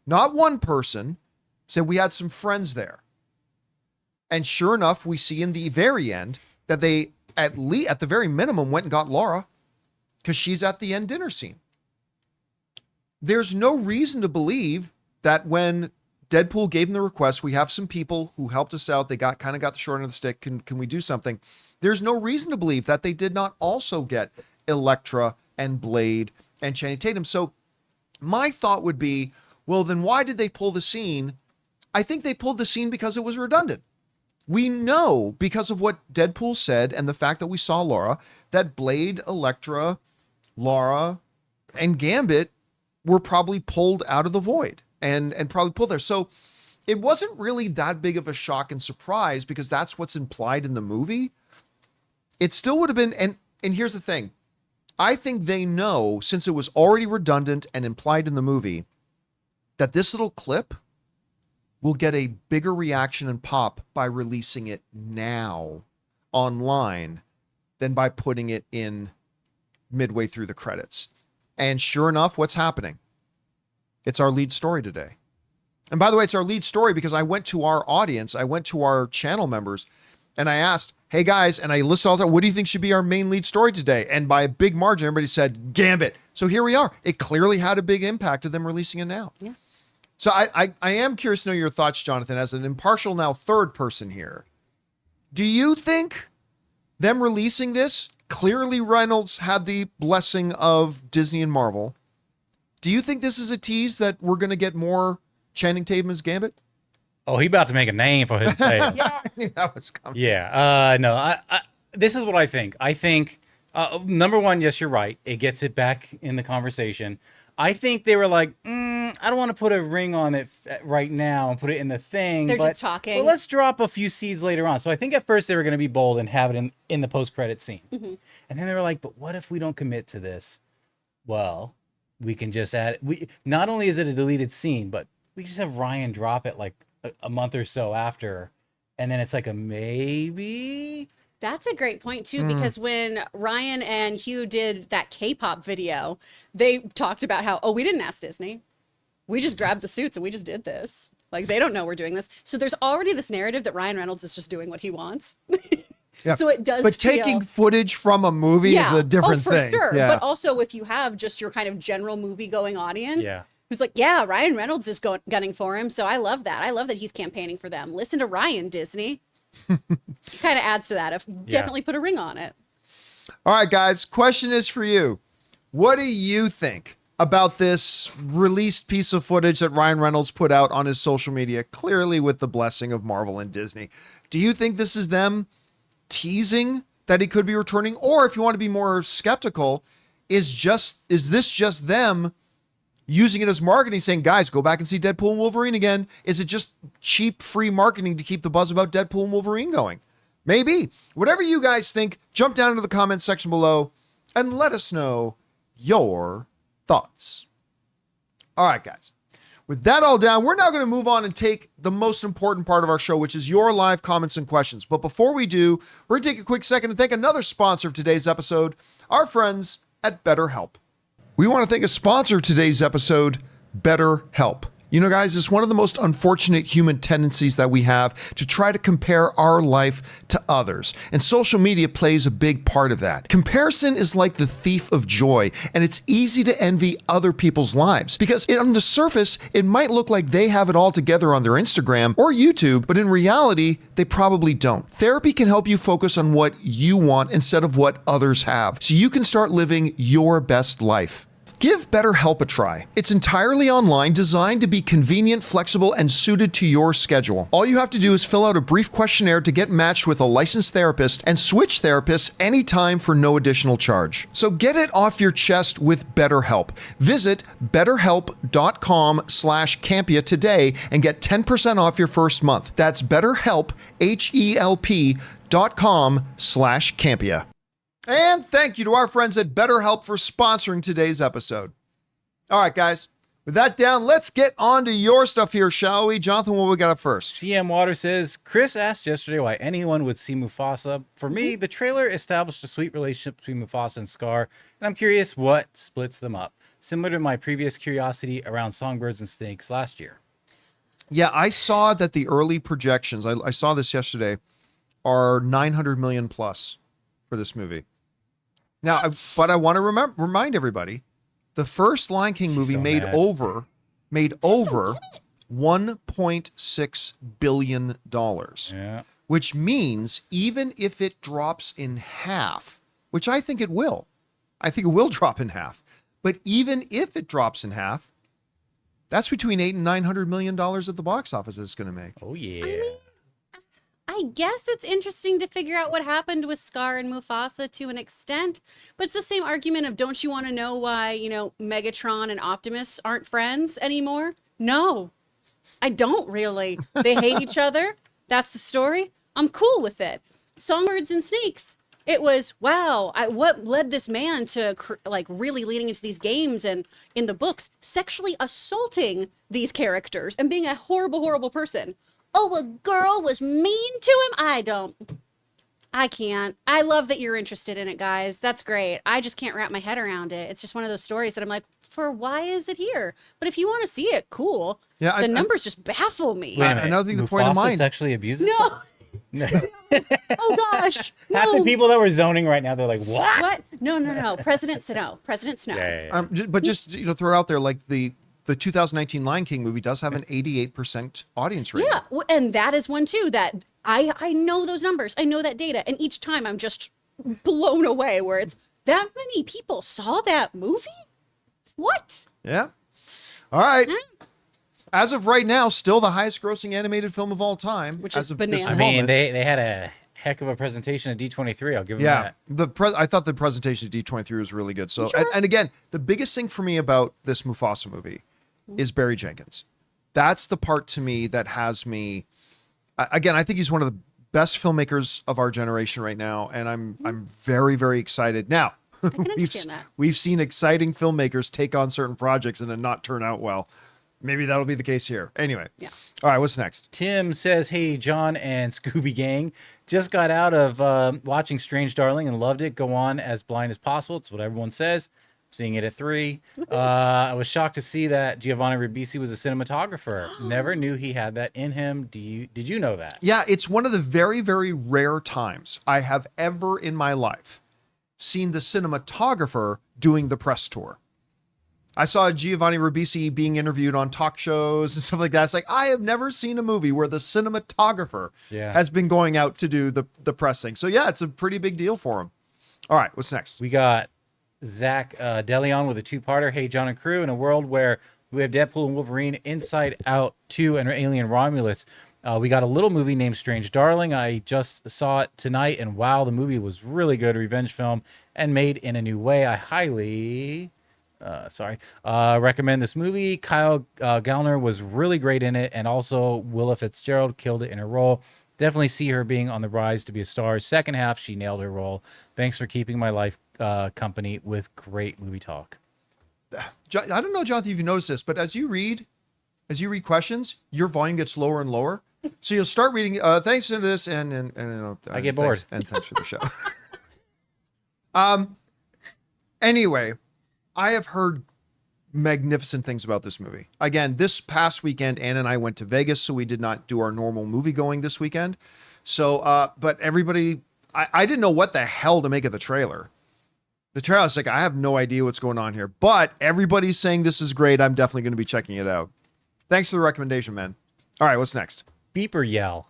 Not one person said we had some friends there. And sure enough, we see in the very end that they at the very minimum went and got Laura because she's at the end dinner scene. There's no reason to believe that when Deadpool gave him the request, we have some people who helped us out. They got the short end of the stick. Can we do something? There's no reason to believe that they did not also get Elektra and Blade and Channing Tatum. So my thought would be, well, then why did they pull the scene? I think they pulled the scene because it was redundant. We know because of what Deadpool said and the fact that we saw Laura, that Blade, Elektra, Laura, and Gambit were probably pulled out of the void and probably pulled there. So it wasn't really that big of a shock and surprise because that's what's implied in the movie. It still would have been, and here's the thing. I think they know, since it was already redundant and implied in the movie, that this little clip will get a bigger reaction and pop by releasing it now online than by putting it in midway through the credits. And sure enough, what's happening? It's our lead story today. And by the way, it's our lead story because I went to our audience, I went to our channel members, and I asked, hey guys, and I listed all that, what do you think should be our main lead story today? And by a big margin, everybody said Gambit. So here we are. It clearly had a big impact of them releasing it now. Yeah. So I am curious to know your thoughts, Jonathan, as an impartial now third person here. Do you think them releasing this, clearly Reynolds had the blessing of Disney and Marvel. Do you think this is a tease that we're going to get more Channing Tatum as Gambit? Oh, he about to make a name for himself. Yeah, I knew that was coming. Yeah. No, I this is what I think. I think, number one, yes, you're right. It gets it back in the conversation. I think they were like, I don't want to put a ring on it right now and put it in the thing. They're just talking. But let's drop a few seeds later on. So I think at first they were going to be bold and have it in the post-credit scene. Mm-hmm. And then they were like, but what if we don't commit to this? Well, we can just add it. Not only is it a deleted scene, but we just have Ryan drop it like a month or so after. And then it's like a maybe. That's a great point, too, because when Ryan and Hugh did that K-pop video, they talked about how, we didn't ask Disney. We just grabbed the suits and we just did this. Like, they don't know we're doing this. So there's already this narrative that Ryan Reynolds is just doing what he wants. Yeah. So it does But taking footage from a movie is a different thing. For sure. Yeah. But also if you have just your kind of general movie-going audience who's like, yeah, Ryan Reynolds is gunning for him, so I love that. I love that he's campaigning for them. Listen to Ryan, Disney. Kind of adds to that. Definitely put a ring on it. All right, guys. Question is for you. What do you think about this released piece of footage that Ryan Reynolds put out on his social media, clearly with the blessing of Marvel and Disney? Do you think this is them teasing that he could be returning? Or if you want to be more skeptical, is this just them using it as marketing, saying, guys, go back and see Deadpool and Wolverine again? Is it just cheap, free marketing to keep the buzz about Deadpool and Wolverine going? Maybe. Whatever you guys think, jump down into the comments section below and let us know your thoughts. All right, guys. With that all down, we're now going to move on and take the most important part of our show, which is your live comments and questions. But before we do, we're going to take a quick second to thank another sponsor of today's episode, our friends at BetterHelp. We want to thank a sponsor of today's episode, BetterHelp. You know, guys, it's one of the most unfortunate human tendencies that we have to try to compare our life to others. And social media plays a big part of that. Comparison is like the thief of joy, and it's easy to envy other people's lives because on the surface, it might look like they have it all together on their Instagram or YouTube, but in reality, they probably don't. Therapy can help you focus on what you want instead of what others have, so you can start living your best life. Give BetterHelp a try. It's entirely online, designed to be convenient, flexible, and suited to your schedule. All you have to do is fill out a brief questionnaire to get matched with a licensed therapist and switch therapists anytime for no additional charge. So get it off your chest with BetterHelp. Visit betterhelp.com/Campea today and get 10% off your first month. That's BetterHelp, HELP.com/Campea. And thank you to our friends at BetterHelp for sponsoring today's episode. All right, guys. With that down, let's get on to your stuff here, shall we? Jonathan, what we got up first? CM Water says, Chris asked yesterday why anyone would see Mufasa. For me, the trailer established a sweet relationship between Mufasa and Scar, and I'm curious what splits them up, similar to my previous curiosity around songbirds and snakes last year. Yeah, I saw that the early projections, I saw this yesterday, are 900 million plus for this movie. Now, but I want to remind everybody, the first Lion King movie made over $1.6 billion. Yeah. Which means even if it drops in half, which I think it will drop in half. But even if it drops in half, that's between $800 and $900 million at the box office it's going to make. Oh yeah. I mean, I I guess it's interesting to figure out what happened with Scar and Mufasa to an extent, but it's the same argument of, don't you want to know why, you know, Megatron and Optimus aren't friends anymore? No, I don't really. They hate each other. That's the story. I'm cool with it. Songbirds and Snakes. It was, wow, what led this man to like really leaning into these games and in the books, sexually assaulting these characters and being a horrible, horrible person. Oh, a girl was mean to him? I can't. I love that you're interested in it, guys. That's great. I just can't wrap my head around it. It's just one of those stories that I'm like, why is it here? But if you want to see it, cool. Yeah, the numbers just baffle me. Wait a minute. Another thing to point in Mufasa mind. sexually abuses? No. No. Oh gosh. Half the No. people that were zoning right now, they're like, what? What? No. President Snow. President Snow. Yeah. But just, you know, throw it out there, like the 2019 Lion King movie does have an 88% audience rating. Yeah, and that is one too that I know those numbers. I know that data. And each time I'm just blown away where it's that many people saw that movie? What? Yeah. All right. As of right now, still the highest grossing animated film of all time. Which as is of this bananas. I mean, moment. they had a heck of a presentation at D23. I'll give them Yeah, that. I thought the presentation at D23 was really good. So, Sure. and again, the biggest thing for me about this Mufasa movie is Barry Jenkins. That's the part to me that has me. Again, I think he's one of the best filmmakers of our generation right now, and I'm very, very excited. Now, I can understand that. we've seen exciting filmmakers take on certain projects and then not turn out well. Maybe that'll be the case here. Anyway, Yeah. All right, what's next? Tim says, hey, John and Scooby Gang, just got out of watching Strange Darling and loved it. Go on as blind as possible. It's what everyone says. Seeing it at 3. I was shocked to see that Giovanni Ribisi was a cinematographer. Never knew he had that in him. Did you know that? Yeah, it's one of the very, very rare times I have ever in my life seen the cinematographer doing the press tour. I saw Giovanni Ribisi being interviewed on talk shows and stuff like that. It's like, I have never seen a movie where the cinematographer has been going out to do the press thing. So yeah, it's a pretty big deal for him. All right, what's next? We got Zach DeLeon with a 2-parter. Hey, John and crew, in a world where we have Deadpool and Wolverine, Inside Out 2, and Alien Romulus, we got a little movie named Strange Darling. I just saw it tonight, and wow, the movie was really good. Revenge film and made in a new way. I highly... recommend this movie. Kyle Gallner was really great in it, and also Willa Fitzgerald killed it in her role. Definitely see her being on the rise to be a star. Second half, she nailed her role. Thanks for keeping my life company with great movie talk. John, I don't know, Jonathan, if you noticed this, but as you read questions, your volume gets lower and lower. So you'll start reading, thanks to this, and you know, I get bored. And thanks for the show. Anyway, I have heard magnificent things about this movie. Again, this past weekend, Anna and I went to Vegas, so we did not do our normal movie going this weekend. So, but everybody, I didn't know what the hell to make of the trailer. The trailer, I was like, I have no idea what's going on here, but everybody's saying this is great. I'm definitely going to be checking it out. Thanks for the recommendation, man. All right, what's next? Beeper Yell.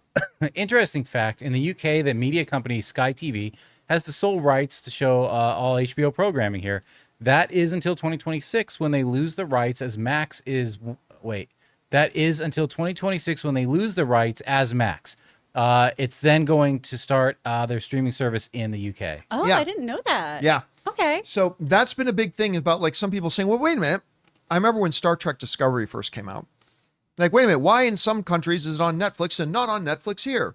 Interesting fact, in the UK, the media company Sky TV has the sole rights to show all HBO programming here. That is until 2026 when they lose the rights as Max is... Wait. That is until 2026 when they lose the rights as Max. It's then going to start their streaming service in the UK. Oh, Yeah. I didn't know that. Yeah. Okay. So that's been a big thing about like some people saying, well, wait a minute. I remember when Star Trek Discovery first came out. Like, wait a minute. Why in some countries is it on Netflix and not on Netflix here?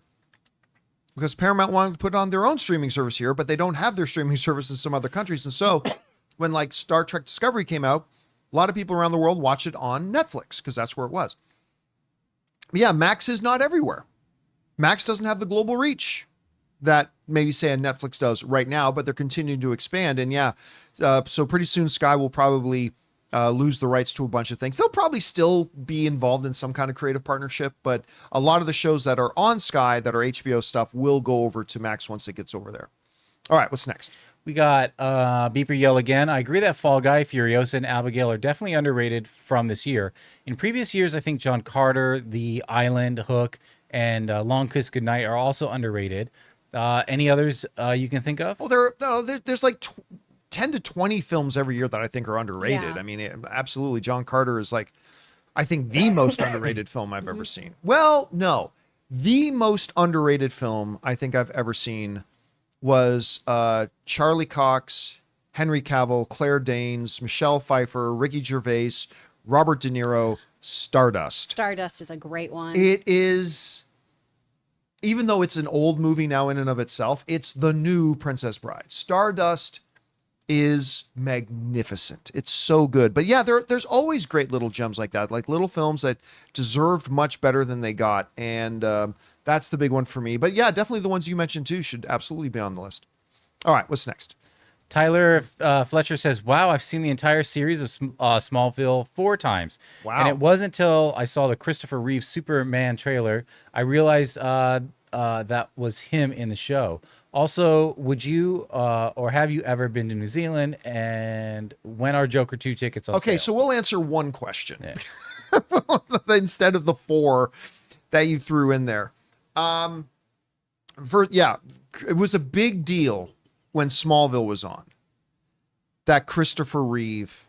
Because Paramount wanted to put it on their own streaming service here, but they don't have their streaming service in some other countries. And so when like Star Trek Discovery came out, a lot of people around the world watched it on Netflix because that's where it was. But yeah, Max is not everywhere. Max doesn't have the global reach that maybe say a Netflix does right now, but they're continuing to expand. And yeah, so pretty soon Sky will probably lose the rights to a bunch of things. They'll probably still be involved in some kind of creative partnership, but a lot of the shows that are on Sky that are HBO stuff will go over to Max once it gets over there. All right, what's next? We got Beeper Yell again. I agree that Fall Guy, Furiosa, and Abigail are definitely underrated from this year. In previous years, I think John Carter, The Island, Hook, and Long Kiss Goodnight are also underrated. Any others you can think of? Well, there's like 10 to 20 films every year that I think are underrated. Yeah. I mean, absolutely. John Carter is like, I think the most underrated film I've ever seen. Well, no, The most underrated film I think I've ever seen was Charlie Cox, Henry Cavill, Claire Danes, Michelle Pfeiffer, Ricky Gervais, Robert De Niro, Stardust. Stardust is a great one. It is, even though it's an old movie now in and of itself, it's the new Princess Bride. Stardust is magnificent. It's so good. But yeah, there's always great little gems like that, like little films that deserved much better than they got. And that's the big one for me. But yeah, definitely the ones you mentioned too should absolutely be on the list. All right, what's next? Tyler Fletcher says, wow, I've seen the entire series of Smallville 4 times. Wow. And it wasn't until I saw the Christopher Reeve Superman trailer, I realized that was him in the show. Also, would you or have you ever been to New Zealand? And when are Joker 2 tickets on Okay, sale? so we'll answer one question Yeah. instead of the 4 that you threw in there. It was a big deal when Smallville was on that Christopher Reeve,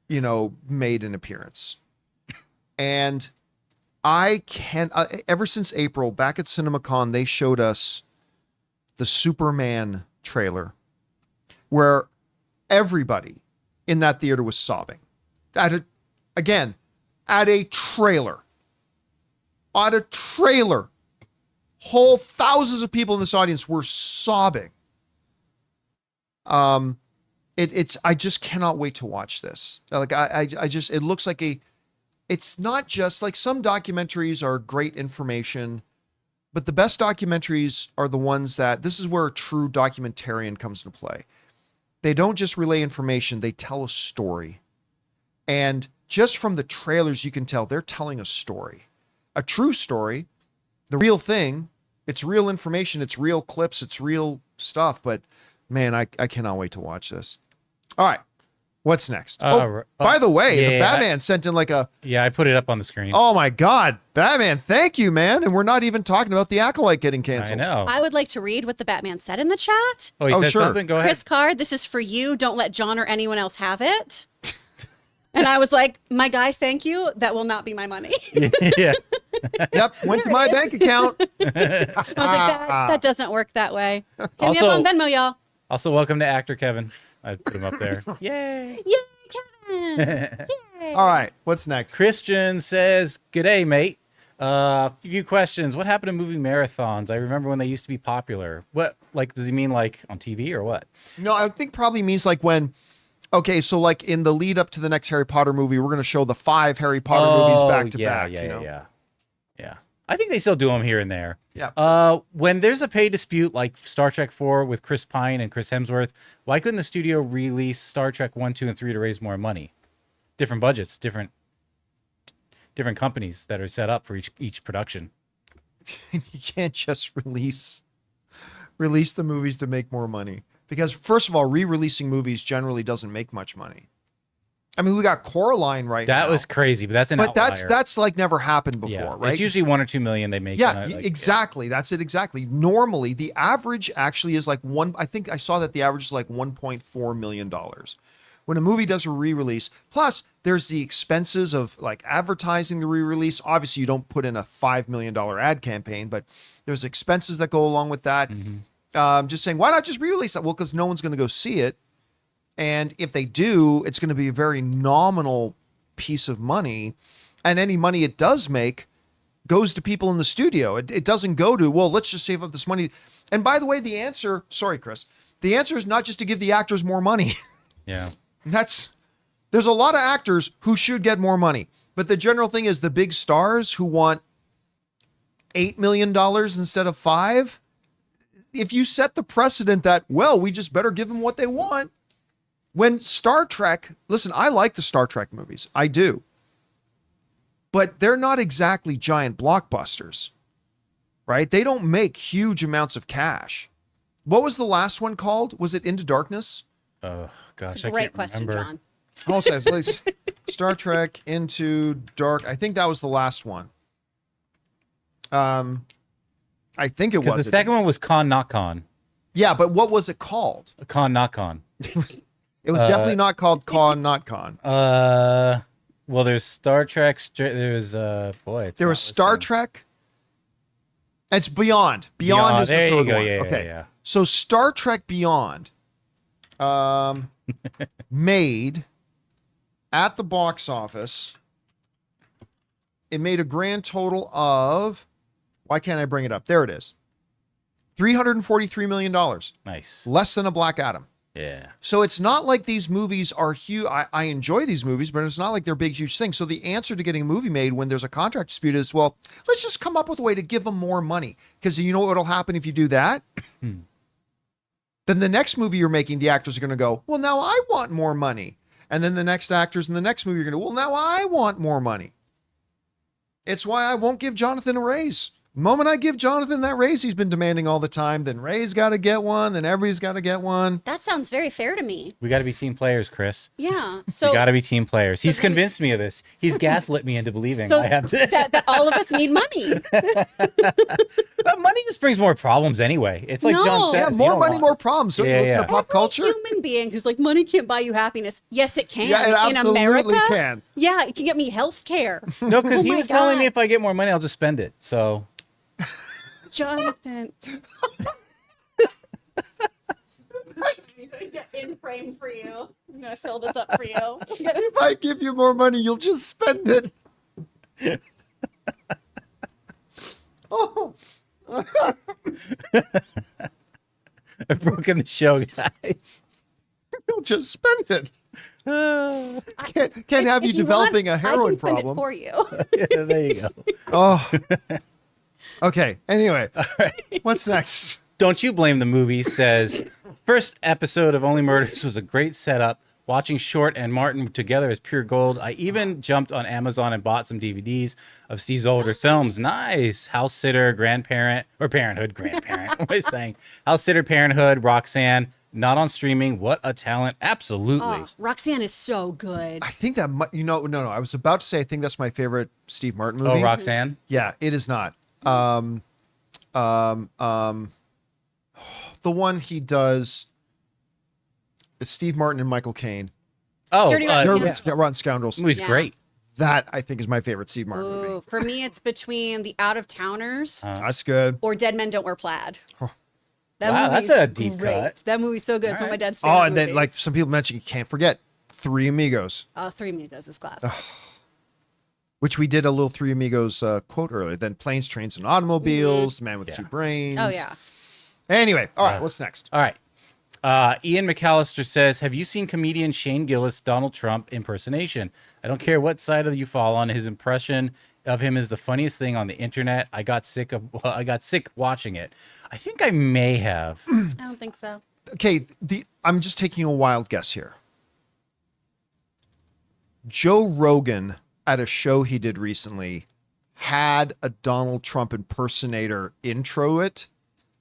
made an appearance. And I can, ever since April, back at CinemaCon, they showed us the Superman trailer where everybody in that theater was sobbing at a trailer. Whole thousands of people in this audience were sobbing. I just cannot wait to watch this. Like it looks like it's not just like some documentaries are great information, but the best documentaries are the ones this is where a true documentarian comes into play. They don't just relay information, they tell a story. And just from the trailers, you can tell they're telling a story, a true story, the real thing. It's real information. It's real clips. It's real stuff. But man, I cannot wait to watch this. All right. What's next? By the way, the Batman sent in Yeah, I put it up on the screen. Oh my God, Batman, thank you, man. And we're not even talking about the Acolyte getting canceled. I know. I would like to read what the Batman said in the chat. Oh, he said sure. something? Go Chris ahead. Card, this is for you. Don't let John or anyone else have it. And I was like, my guy, thank you. That will not be my money. Yeah. Yep, went to my bank account. I was like, that doesn't work that way. Hit me Also- up on Venmo, y'all. Also, welcome to actor Kevin. I put him up there. Yay. Yay, Kevin. Yay. All right, what's next? Christian says, "G'day, mate. Few questions. What happened to movie marathons? I remember when they used to be popular. What, does he mean on TV or what?" No, I think probably means okay, so in the lead up to the next Harry Potter movie, we're going to show the 5 Harry Potter movies back to back. Yeah. I think they still do them here and there. Yeah. When there's a pay dispute like Star Trek 4 with Chris Pine and Chris Hemsworth, why couldn't the studio release Star Trek 1, 2, and 3 to raise more money? Different budgets, different companies that are set up for each production. You can't just release the movies to make more money. Because first of all, re-releasing movies generally doesn't make much money. I mean, we got Coraline now. That was crazy, but that's an outlier. that's never happened before, right? It's usually $1 or $2 million they make. Yeah, exactly. That's it exactly. Normally, the average actually is I think I saw that the average is $1.4 million. When a movie does a re-release, plus there's the expenses of advertising the re-release. Obviously, you don't put in a $5 million ad campaign, but there's expenses that go along with that. Mm-hmm. Just saying, why not just re-release that? Well, because no one's going to go see it. And if they do, it's going to be a very nominal piece of money. And any money it does make goes to people in the studio. It doesn't go to, well, let's just save up this money. And by the way, sorry, Chris, the answer is not just to give the actors more money. Yeah. There's a lot of actors who should get more money. But the general thing is the big stars who want $8 million instead of 5. If you set the precedent that, well, we just better give them what they want. When Star Trek, listen, I like the Star Trek movies. I do. But they're not exactly giant blockbusters, right? They don't make huge amounts of cash. What was the last one called? Was it Into Darkness? Oh, gosh, It's a great question, John. Also, Star Trek Into Dark. I think that was the last one. I think it was. Because the second one was Con Not Con. Yeah, but what was it called? Con Not Con. It was definitely not called Con Not Con. Well, there's Star Trek. There's there was Star Trek. It's Beyond. Beyond is the There you third go. one. Yeah, Okay. yeah. So Star Trek Beyond made at the box office, it made a grand total of, why can't I bring it up? There it is. $343 million. Nice. Less than a Black Adam. Yeah. So it's not like these movies are huge. I enjoy these movies, but it's not like they're big, huge things. So the answer to getting a movie made when there's a contract dispute is, well, let's just come up with a way to give them more money. Because you know what'll happen if you do that? Then the next movie you're making, the actors are going to go, well, now I want more money. And then the next actors in the next movie are going to, well, now I want more money. It's why I won't give Jonathan a raise. The moment I give Jonathan that raise he's been demanding all the time, then Ray's got to get one, then everybody's got to get one. That sounds very fair to me. We got to be team players, Chris. Yeah. So We got to be team players. He's then- convinced me of this. He's gaslit me into believing so I have to. that all of us need money. But money just brings more problems anyway. It's like No. John Yeah, says. more you don't money, want- more problems. So Yeah, you listen yeah. to pop Every culture? human being who's like, money can't buy you happiness. Yes, it can. Yeah, it In absolutely America, can. yeah, it can get me health care. No, because Oh he my was telling me God. if I get more money, I'll just spend it. So Jonathan. In frame for you. I'm gonna fill this up for you. If I give you more money, you'll just spend it. Oh. I've broken the show, guys. You'll just spend it. Can't If- have you if developing want, a heroin I can spend problem. it for you. Yeah, there you go. Oh. Okay. Anyway, what's next? Don't You Blame the Movie says, first episode of Only Murders was a great setup. Watching Short and Martin together is pure gold. I even jumped on Amazon and bought some DVDs of Steve's older films. Nice. House Sitter, Grandparent, or Parenthood, Grandparent. What am I saying? House Sitter, Parenthood, Roxanne, not on streaming. What a talent. Absolutely. Oh, Roxanne is so good. I think that no. I was about to say I think that's my favorite Steve Martin movie. Oh, Roxanne? Yeah, it is not. The one he does. It's Steve Martin and Michael Caine. Oh, Dirty Rotten They're Scoundrels. Rotten Scoundrels. movie's Yeah. great. That I think is my favorite Steve Martin Ooh, movie. for me, it's between The Out of Towners That's good. or Dead Men Don't Wear Plaid. That Wow, movie's that's a deep great. cut. That movie's so good. It's one of my Alright. dad's favorite Oh, and then movies. like some people mentioned, you can't forget Three Amigos, Three Amigos is classic. which we did a little Three Amigos quote earlier. Then Planes, Trains, and Automobiles, The Man with Yeah. Two Brains. Oh yeah. Anyway, all right, Yeah. what's next? All right. Ian McAllister says, have you seen comedian Shane Gillis' Donald Trump impersonation? I don't care what side of you fall on. His impression of him is the funniest thing on the internet. I got sick watching it. I think I may have. I don't think so. Okay, I'm just taking a wild guess here. Joe Rogan at a show he did recently had a Donald Trump impersonator intro it.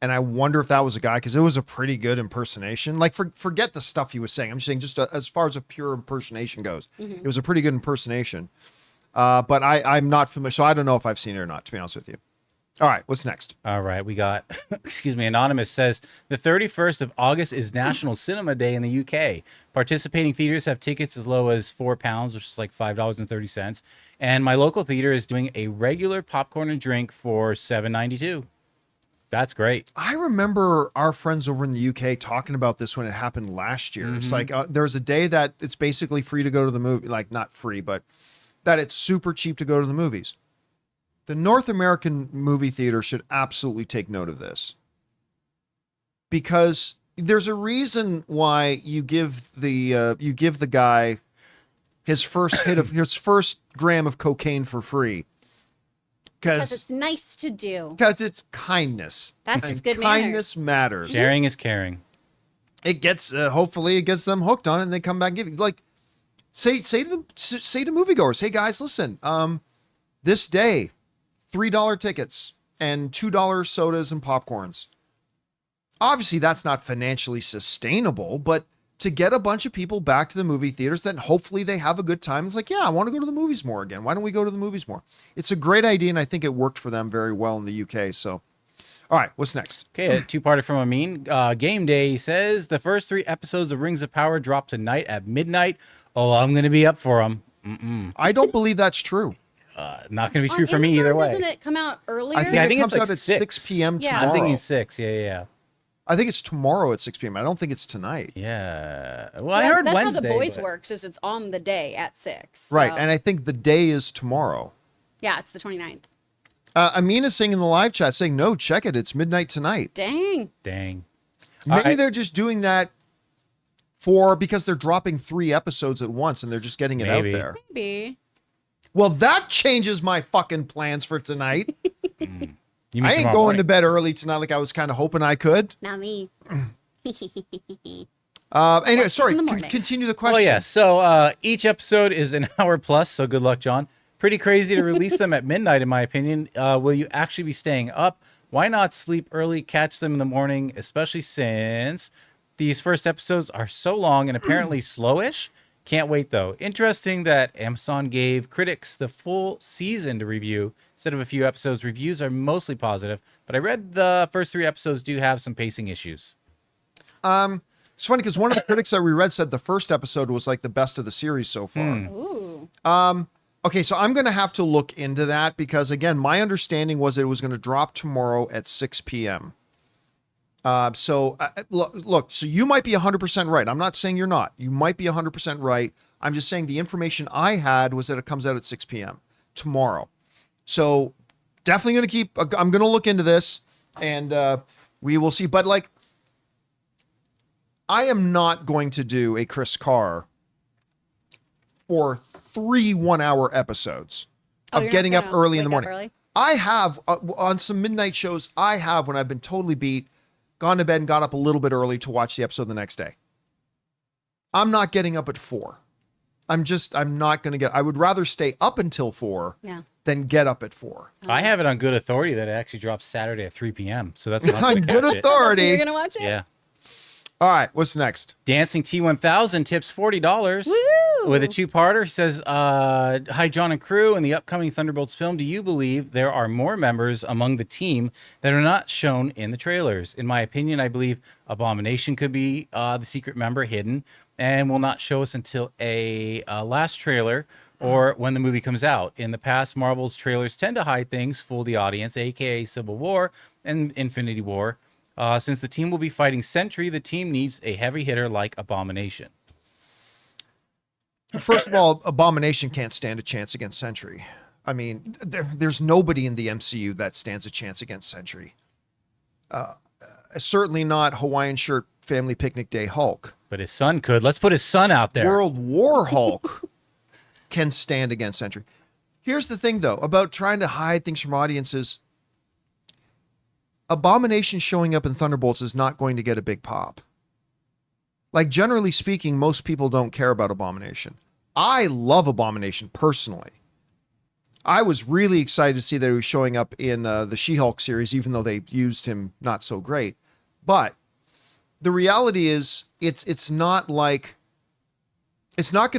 And I wonder if that was a guy, because it was a pretty good impersonation. Like, forget the stuff he was saying. I'm just saying, just as far as a pure impersonation goes, it was a pretty good impersonation. But I'm not familiar, so I don't know if I've seen it or not, to be honest with you. All right, what's next? All right, we got, excuse me, Anonymous says, the 31st of August is National Cinema Day in the UK. Participating theaters have tickets as low as £4, which is like $5.30. And my local theater is doing a regular popcorn and drink for $7.92. That's great. I remember our friends over in the UK talking about this when it happened last year. It's like there's a day that it's basically free to go to the movie, like not free, but that it's super cheap to go to the movies. The North American movie theater should absolutely take note of this, because there's a reason why you give the guy his first his first gram of cocaine for free. Because it's nice to do. Because it's kindness. That's And just good kindness matters. Sharing is caring. It gets hopefully it gets them hooked on it, and they come back and give you, like, say to moviegoers, hey guys, listen, this day, $3 tickets and $2 sodas and popcorns. Obviously, that's not financially sustainable, but to get a bunch of people back to the movie theaters, then hopefully they have a good time. It's like, yeah, I want to go to the movies more again. Why don't we go to the movies more? It's a great idea, and I think it worked for them very well in the UK. So, all right, what's next? Okay, a two-parter from Amin. Game Day says, the first 3 episodes of Rings of Power drop tonight at midnight. Oh, I'm going to be up for them. I don't believe that's true. Not going to be On true for me either Amazon, way. Doesn't it come out earlier? I think Yeah, I it think comes it's like out at 6 p.m. Yeah. tomorrow. I'm thinking 6. Yeah. I think it's tomorrow at 6 p.m. I don't think it's tonight. Yeah. Well, I Yeah, heard that's Wednesday. how The Boys but- works. Is it's on the day at 6. Right, so- and I think the day is tomorrow. yeah, it's the 29th. Amina's saying in the live chat, saying, no, check it. It's midnight tonight. Dang. Dang. Maybe they're just doing that because they're dropping 3 episodes at once and they're just getting it Maybe. out there. Maybe. Well, that changes my fucking plans for tonight. You mean I ain't tomorrow going morning. to bed early tonight like I was kind of hoping I could. Not me. Anyway, sorry, in the morning. continue the question. Well, yeah. So each episode is an hour plus. So good luck, John. Pretty crazy to release them at midnight, in my opinion. Will you actually be staying up? Why not sleep early, catch them in the morning, especially since these first episodes are so long and apparently slowish? Can't wait, though. Interesting that Amazon gave critics the full season to review instead of a few episodes. Reviews are mostly positive, but I read the first 3 episodes do have some pacing issues. It's funny because one of the critics that we read said the first episode was like the best of the series so far. Ooh. Okay, so I'm going to have to look into that because, again, my understanding was it was going to drop tomorrow at 6 p.m. Look, so you might be 100% right. I'm not saying you're not. You might be 100% right. I'm just saying the information I had was that it comes out at 6 p.m. tomorrow. So definitely going to I'm going to look into this and we will see. But like, I am not going to do a Chris Carr for 3 1-hour episodes of you're getting not up gonna early in the wake up morning. early? I have on some midnight shows, when I've been totally beat, gone to bed and got up a little bit early to watch the episode the next day. I'm not getting up at 4. I'm not going to I would rather stay up until 4 than get up at 4. I have it on good authority that it actually drops Saturday at 3 p.m. So that's when I'm On going to good catch it. authority. You're gonna watch it? Yeah. All right, what's next? Dancing T1000 tips $40 Woo! with a 2-parter. He says, hi, John and crew. In the upcoming Thunderbolts film, do you believe there are more members among the team that are not shown in the trailers? In my opinion, I believe Abomination could be the secret member hidden and will not show us until a last trailer or when the movie comes out. In the past, Marvel's trailers tend to hide things, fool the audience, aka Civil War and Infinity War. Since the team will be fighting Sentry, the team needs a heavy hitter like Abomination. First of all, Abomination can't stand a chance against Sentry. I mean, there's nobody in the MCU that stands a chance against Sentry. Certainly not Hawaiian shirt family picnic day Hulk. But his son could. Let's put his son out there. World War Hulk can stand against Sentry. Here's the thing, though, about trying to hide things from audiences. Abomination showing up in Thunderbolts is not going to get a big pop. Like, generally speaking, most people don't care about Abomination. I love Abomination personally. I was really excited to see that he was showing up in the She-Hulk series, even though they used him not so great. But the reality is, it's not going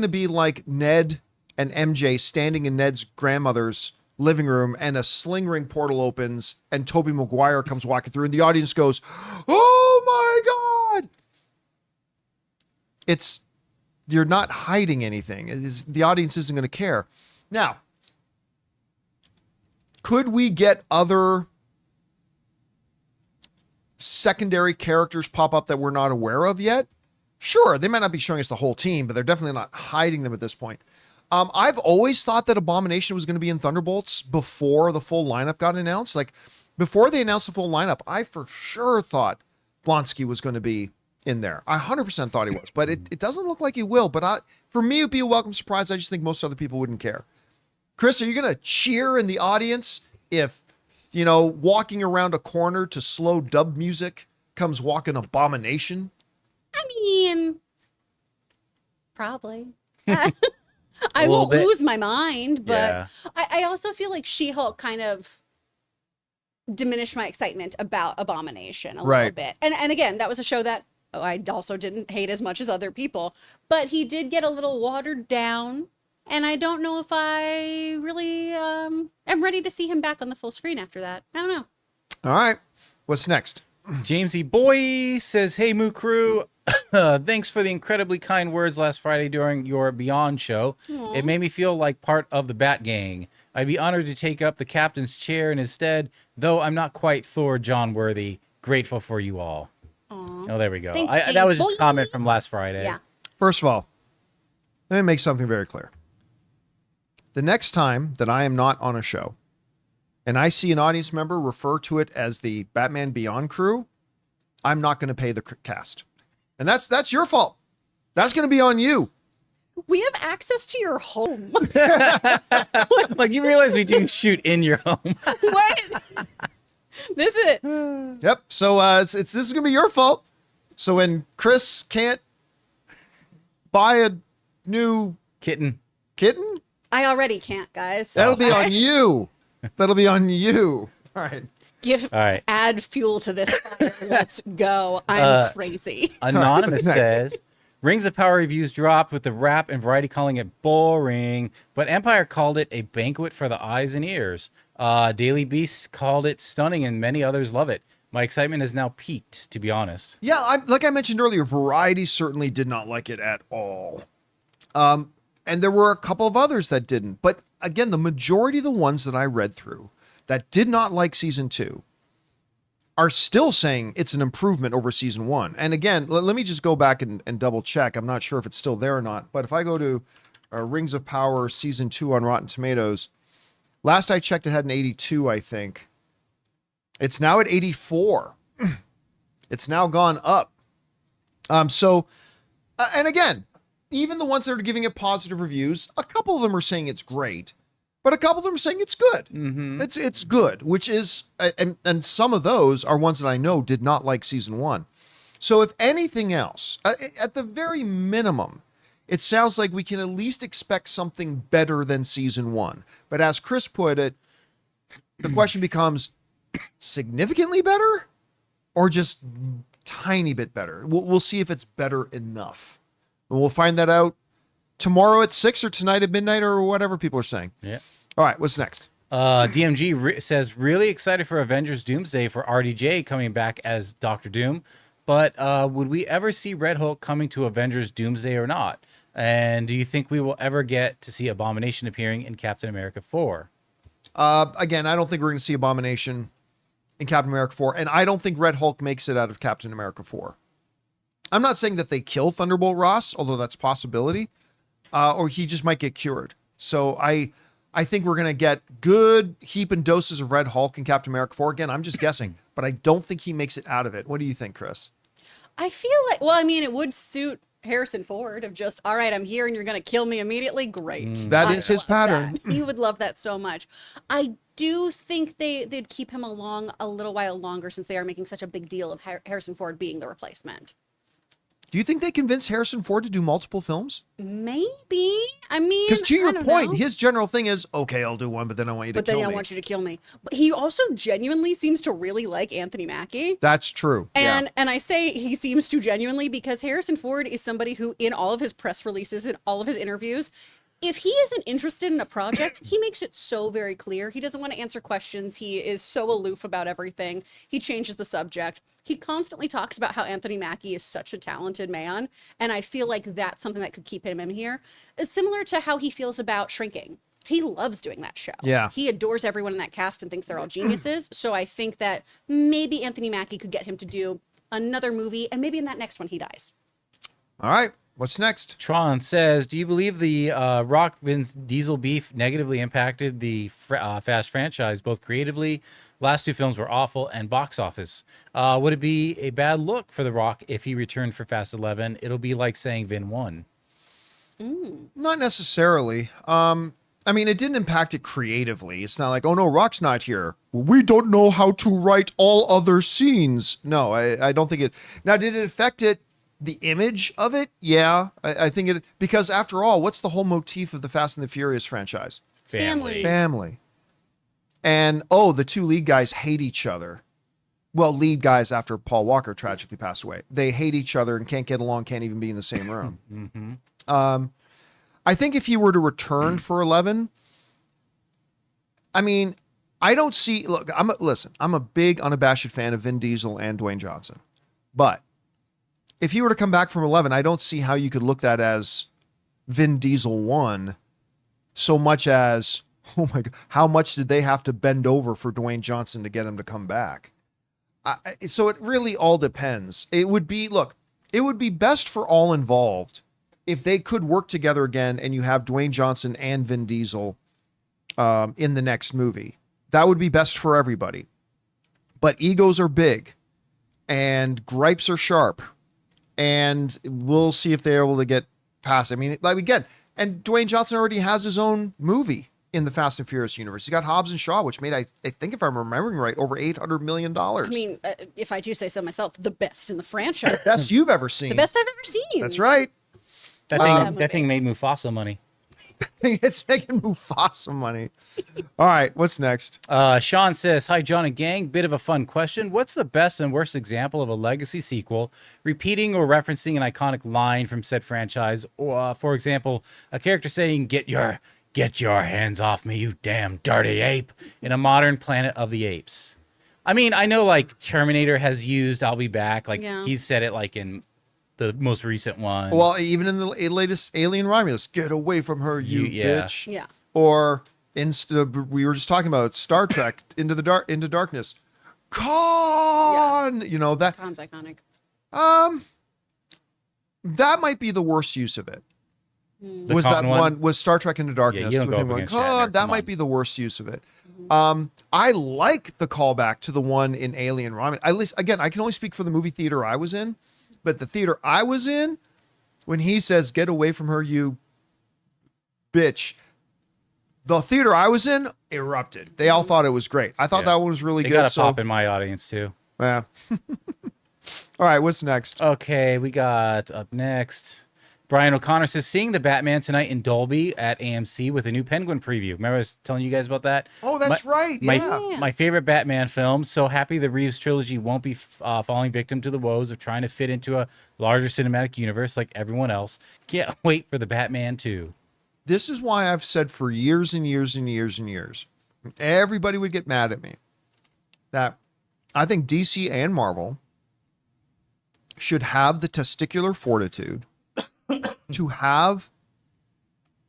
to be like Ned and MJ standing in Ned's grandmother's living room and a sling ring portal opens and Tobey Maguire comes walking through and the audience goes, "Oh my God!" You're not hiding anything. The audience isn't going to care. Now, could we get other secondary characters pop up that we're not aware of yet? Sure, they might not be showing us the whole team, but they're definitely not hiding them at this point. I've always thought that Abomination was going to be in Thunderbolts before the full lineup got announced. Like, before they announced the full lineup, I for sure thought Blonsky was going to be in there. I 100% thought he was, but it doesn't look like he will. But for me, it would be a welcome surprise. I just think most other people wouldn't care. Chris, are you going to cheer in the audience if, walking around a corner to slow dub music comes walking Abomination? I mean, probably. I little won't bit. lose my mind, but Yeah. I also feel like She-Hulk kind of diminished my excitement about Abomination a little Right. bit. And again, that was a show that I also didn't hate as much as other people, but he did get a little watered down. And I don't know if I really am ready to see him back on the full screen after that. I don't know. All right. What's next? Jamesy Boy says, hey, Moo Crew. Thanks for the incredibly kind words last Friday during your Beyond show. Aw. It made me feel like part of the Bat Gang. I'd be honored to take up the captain's chair in his stead, though I'm not quite Thor John worthy. Grateful for you all. Aw. Oh, there we go. Thanks, That was James. just a comment from last Friday. Yeah. First of all, let me make something very clear. The next time that I am not on a show and I see an audience member refer to it as the Batman Beyond crew, I'm not going to pay the cast. And that's your fault. That's going to be on you. We have access to your home. Like, you realize we do shoot in your home. What? This is it. Yep. So this is going to be your fault. So when Chris can't buy a new Kitten. kitten, I already can't, guys. that'll be on you. That'll be on you. All right. Add fuel to this fire. Let's go. I'm crazy. Anonymous Next. says, Rings of Power reviews dropped with the rap and variety calling it boring, but Empire called it a banquet for the eyes and ears. Daily Beast called it stunning and many others love it. My excitement has now peaked, to be honest. Yeah, like I mentioned earlier, Variety certainly did not like it at all. And there were a couple of others that didn't. But again, the majority of the ones that I read through that did not like season 2 are still saying it's an improvement over season 1. And again, let me just go back and double check. I'm not sure if it's still there or not. But if I go to Rings of Power season 2 on Rotten Tomatoes, last I checked, it had an 82, I think. It's now at 84. It's now gone up. And again, even the ones that are giving it positive reviews, a couple of them are saying it's great, but a couple of them are saying it's good. Mm-hmm. It's good, which is, and some of those are ones that I know did not like season 1. So if anything else, at the very minimum, it sounds like we can at least expect something better than season 1. But as Chris put it, the question becomes significantly better or just tiny bit better. We'll see if it's better enough. And we'll find that out tomorrow at 6 or tonight at midnight or whatever people are saying. Yeah. All right, what's next? DMG says, really excited for Avengers Doomsday for RDJ coming back as Doctor Doom. But would we ever see Red Hulk coming to Avengers Doomsday or not? And do you think we will ever get to see Abomination appearing in Captain America 4? Again, I don't think we're going to see Abomination in Captain America 4. And I don't think Red Hulk makes it out of Captain America 4. I'm not saying that they kill Thunderbolt Ross, although that's a possibility. Or he just might get cured. So I think we're going to get good heaping doses of Red Hulk in Captain America 4. Again, I'm just guessing, but I don't think he makes it out of it. What do you think, Chris? I feel like, well, I mean, it would suit Harrison Ford of just, all right, I'm here and you're going to kill me immediately. Great. That is his love pattern. that. He would love that so much. I do think they'd keep him along a little while longer since they are making such a big deal of Harrison Ford being the replacement. Do you think they convinced Harrison Ford to do multiple films? Maybe. I mean, Because to I your don't point, know. his general thing is, okay, I'll do one, but then I want you to But then kill I me. want you to kill me. But he also genuinely seems to really like Anthony Mackie. That's true. And I say he seems to genuinely because Harrison Ford is somebody who, in all of his press releases and all of his interviews, if he isn't interested in a project, he makes it so very clear. He doesn't want to answer questions. He is so aloof about everything. He changes the subject. He constantly talks about how Anthony Mackie is such a talented man. And I feel like that's something that could keep him in here. Similar to how he feels about Shrinking. He loves doing that show. Yeah. He adores everyone in that cast and thinks they're all geniuses. So I think that maybe Anthony Mackie could get him to do another movie. And maybe in that next one, he dies. All right. What's next? Tron says, do you believe the Rock Vin Diesel beef negatively impacted the Fast franchise, both creatively? Last two films were awful, and box office. Would it be a bad look for The Rock if he returned for Fast 11? It'll be like saying Vin won. Not necessarily. I mean, it didn't impact it creatively. It's not like, oh no, Rock's not here. We don't know how to write all other scenes. No, I don't think it. Now, did it affect it? The image of it? Yeah, I think it, because after all, what's the whole motif of the Fast and the Furious franchise? Family. And, the two lead guys hate each other. Well, lead guys after Paul Walker tragically passed away. They hate each other and can't get along, can't even be in the same room. Mm-hmm. I think if he were to return for 11, I mean, I don't see, look, I'm a big unabashed fan of Vin Diesel and Dwayne Johnson. But if he were to come back from 11, I don't see how you could look that as Vin Diesel won so much as Oh my God. How much did they have to bend over for Dwayne Johnson to get him to come back? So it really all depends. It would be best for all involved if they could work together again and you have Dwayne Johnson and Vin Diesel in the next movie. That would be best for everybody. But egos are big and gripes are sharp, and we'll see if they're able to get past. I mean, like, again, and Dwayne Johnson already has his own movie in the Fast and Furious universe. He got Hobbs and Shaw, which made, I think if I'm remembering right, over $800 million. I mean, if I do say so myself, the best in the franchise. Best you've ever seen. The best I've ever seen. That's right. That thing made Mufasa money. It's making Mufasa money. All right, what's next? Sean says, "Hi, John and gang. Bit of a fun question. What's the best and worst example of a legacy sequel repeating or referencing an iconic line from said franchise? Or, for example, a character saying, Get your hands off me, you damn dirty ape,' in a modern Planet of the Apes." I mean, I know like Terminator has used "I'll be back." Like he said it like in the most recent one. Well, even in the latest Alien Romulus, "Get away from her, you bitch." Yeah. Or we were just talking about Star Trek Into Darkness. Khan, you know that. Khan's iconic. That might be the worst use of it. The Was Khan that one was Star Trek Into Darkness? you don't with go him up going, against "Khan," Shatner, that come might on. be the worst use of it. I like the callback to the one in Alien Romulus. At least, again, I can only speak for the movie theater I was in, but the theater I was in, when he says, "Get away from her, you bitch," the theater I was in erupted. They all thought it was great. I thought that one was really They good. got a pop in my audience too. Yeah. All right, what's next? Okay, we got up next. Brian O'Connor says, "Seeing the Batman tonight in Dolby at AMC with a new Penguin preview." Remember I was telling you guys about that? Oh, that's right. Yeah. My favorite Batman film. So happy the Reeves trilogy won't be falling victim to the woes of trying to fit into a larger cinematic universe like everyone else. Can't wait for the Batman 2. This is why I've said for years and years and years and years, everybody would get mad at me, that I think DC and Marvel should have the testicular fortitude to have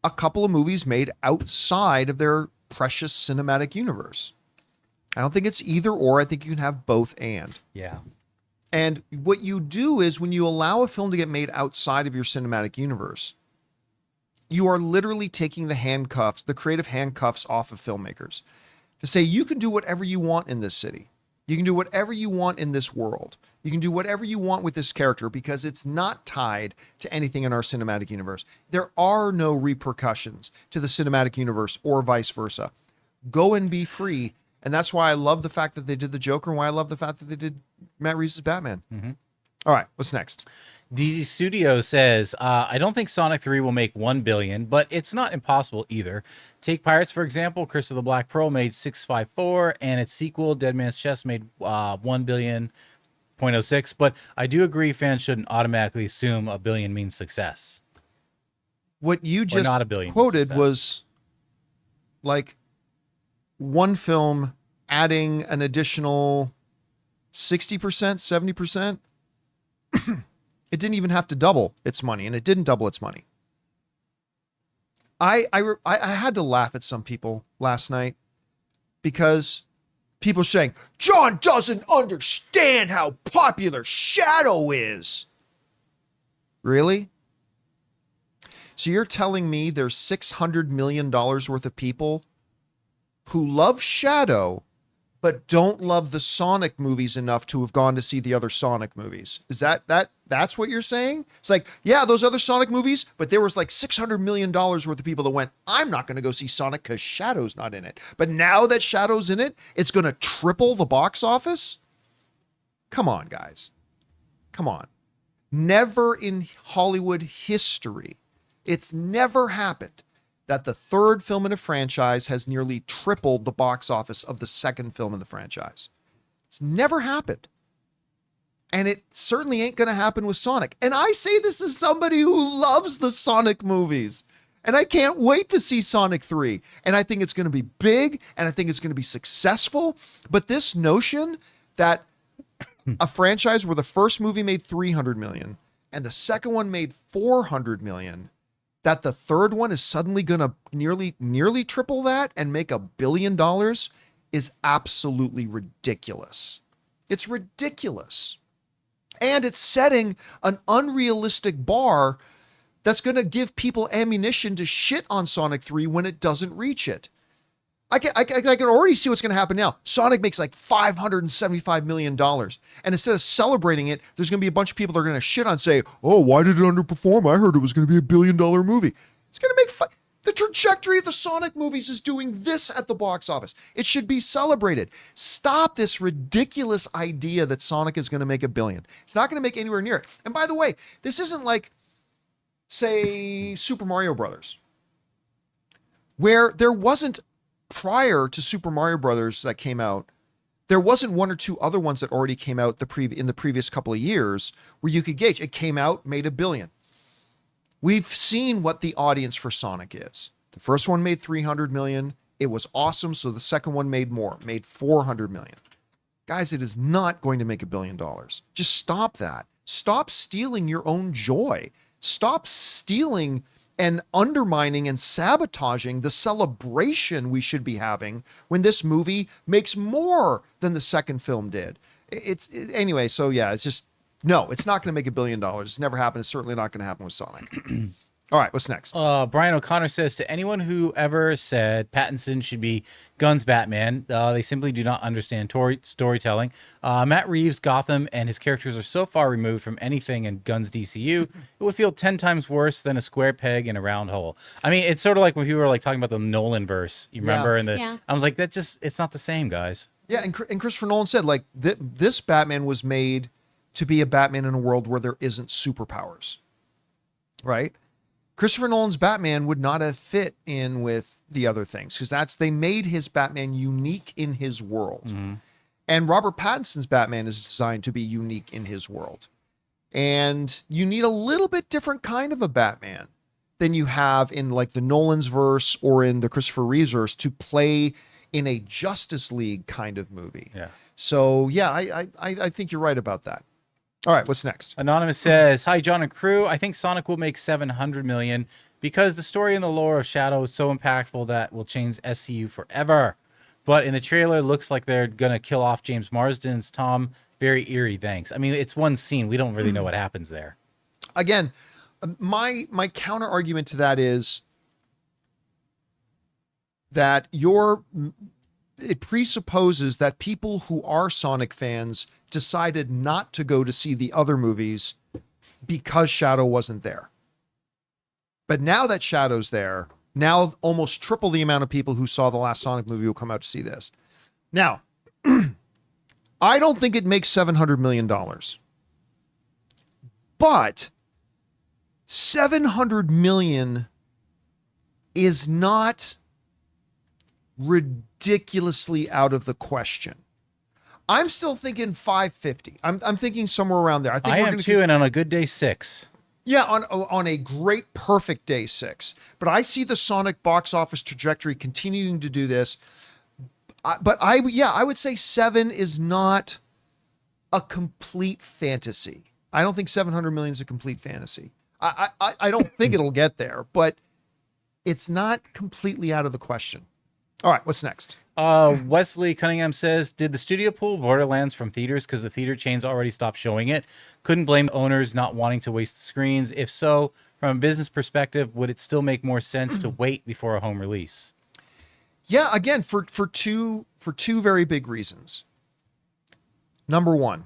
a couple of movies made outside of their precious cinematic universe. I don't think it's either or. I think you can have both and. Yeah. And what you do is when you allow a film to get made outside of your cinematic universe, you are literally taking the handcuffs, the creative handcuffs off of filmmakers to say, you can do whatever you want in this city. You can do whatever you want in this world. You can do whatever you want with this character because it's not tied to anything in our cinematic universe. There are no repercussions to the cinematic universe or vice versa. Go and be free. And that's why I love the fact that they did the Joker and why I love the fact that they did Matt Reeves' Batman. Mm-hmm. All right, what's next? DZ Studio says, "I don't think Sonic 3 will make 1 billion, but it's not impossible either. Take Pirates, for example. Curse of the Black Pearl made 654, and its sequel, Dead Man's Chest, made 1 billion, 0.06. But I do agree fans shouldn't automatically assume a billion means success. What you just not a billion quoted success. was like one film adding an additional 60%, 70%. It didn't even have to double its money, and it didn't double its money. I had to laugh at some people last night because people saying, "John doesn't understand how popular Shadow is." Really? So you're telling me there's $600 million worth of people who love Shadow but don't love the Sonic movies enough to have gone to see the other Sonic movies? Is that's what you're saying? It's like, yeah, those other Sonic movies, but there was like $600 million worth of people that went, "I'm not going to go see Sonic because Shadow's not in it. But now that Shadow's in it, it's going to triple the box office?" Come on, guys. Come on. Never in Hollywood history, it's never happened that the third film in a franchise has nearly tripled the box office of the second film in the franchise. It's never happened. And it certainly ain't going to happen with Sonic. And I say this as somebody who loves the Sonic movies. And I can't wait to see Sonic 3. And I think it's going to be big, and I think it's going to be successful. But this notion that a franchise where the first movie made $300 million and the second one made $400 million that the third one is suddenly going to nearly triple that and make $1 billion is absolutely ridiculous. It's ridiculous. And it's setting an unrealistic bar that's going to give people ammunition to shit on Sonic 3 when it doesn't reach it. I can already see what's going to happen now. Sonic makes like $575 million. And instead of celebrating it, there's going to be a bunch of people that are going to shit on, say, oh, why did it underperform? I heard it was going to be $1 billion movie. It's going to make the trajectory of the Sonic movies is doing this at the box office. It should be celebrated. Stop this ridiculous idea that Sonic is going to make $1 billion. It's not going to make anywhere near it. And by the way, this isn't like, say, Super Mario Brothers, where there wasn't, prior to Super Mario Brothers that came out, there wasn't one or two other ones that already came out in the previous couple of years where you could gauge. It came out, made $1 billion. We've seen what the audience for Sonic is. The first one made $300 million. It was awesome. So the second one made more, made $400 million. Guys, it is not going to make $1 billion. Just stop that. Stop stealing your own joy. Stop stealing and undermining and sabotaging the celebration we should be having when this movie makes more than the second film did. Anyway, so yeah, it's just, no, it's not going to make $1 billion. It's never happened. It's certainly not going to happen with Sonic. All right, what's next? Brian O'Connor says, to anyone who ever said Pattinson should be Gunn's Batman, they simply do not understand storytelling. Matt Reeves' Gotham and his characters are so far removed from anything in Gunn's DCU, it would feel 10 times worse than a square peg in a round hole. I mean, it's sort of like when people were like talking about the Nolan verse, you remember? Yeah. I was like, it's not the same, guys. Yeah, and Christopher Nolan said, like, this Batman was made to be a Batman in a world where there isn't superpowers, right? Christopher Nolan's Batman would not have fit in with the other things because they made his Batman unique in his world. Mm-hmm. And Robert Pattinson's Batman is designed to be unique in his world. And you need a little bit different kind of a Batman than you have in like the Nolan's verse or in the Christopher Reeves verse to play in a Justice League kind of movie. Yeah. So yeah, I think you're right about that. All right, what's next? Anonymous says, hi, John and crew. I think Sonic will make $700 million because the story and the lore of Shadow is so impactful that will change SCU forever. But in the trailer, it looks like they're going to kill off James Marsden's Tom. Very eerie, thanks. I mean, it's one scene. We don't really know what happens there. Again, my counter argument to that is that it presupposes that people who are Sonic fans decided not to go to see the other movies because Shadow wasn't there. But now that Shadow's there, now almost triple the amount of people who saw the last Sonic movie will come out to see this. Now, I don't think it makes $700 million. But $700 million is not ridiculously out of the question. I'm still thinking 550. I'm thinking somewhere around there. I am too, and on a good day, 6. Yeah, on a great, perfect day, 6. But I see the Sonic box office trajectory continuing to do this. But I would say 7 is not a complete fantasy. I don't think 700 million is a complete fantasy. I don't think it'll get there, but it's not completely out of the question. All right, what's next? Wesley Cunningham says, did the studio pull Borderlands from theaters because the theater chains already stopped showing it? Couldn't blame owners not wanting to waste the screens. If so, from a business perspective, would it still make more sense to wait before a home release? Yeah, again, for two very big reasons. Number one,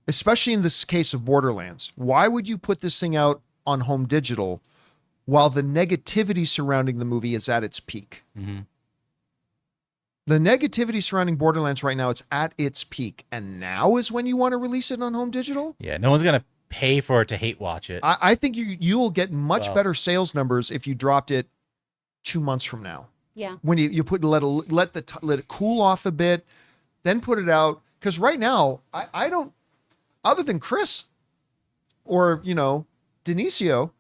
especially in this case of Borderlands, why would you put this thing out on home digital while the negativity surrounding the movie is at its peak? Mm-hmm. The negativity surrounding Borderlands right now, it's at its peak. And now is when you want to release it on home digital? Yeah, no one's going to pay for it to hate watch it. I think you'll get much better sales numbers if you dropped it 2 months from now. Yeah. When you let it cool off a bit, then put it out. Because right now, I don't, other than Chris or, Denisio,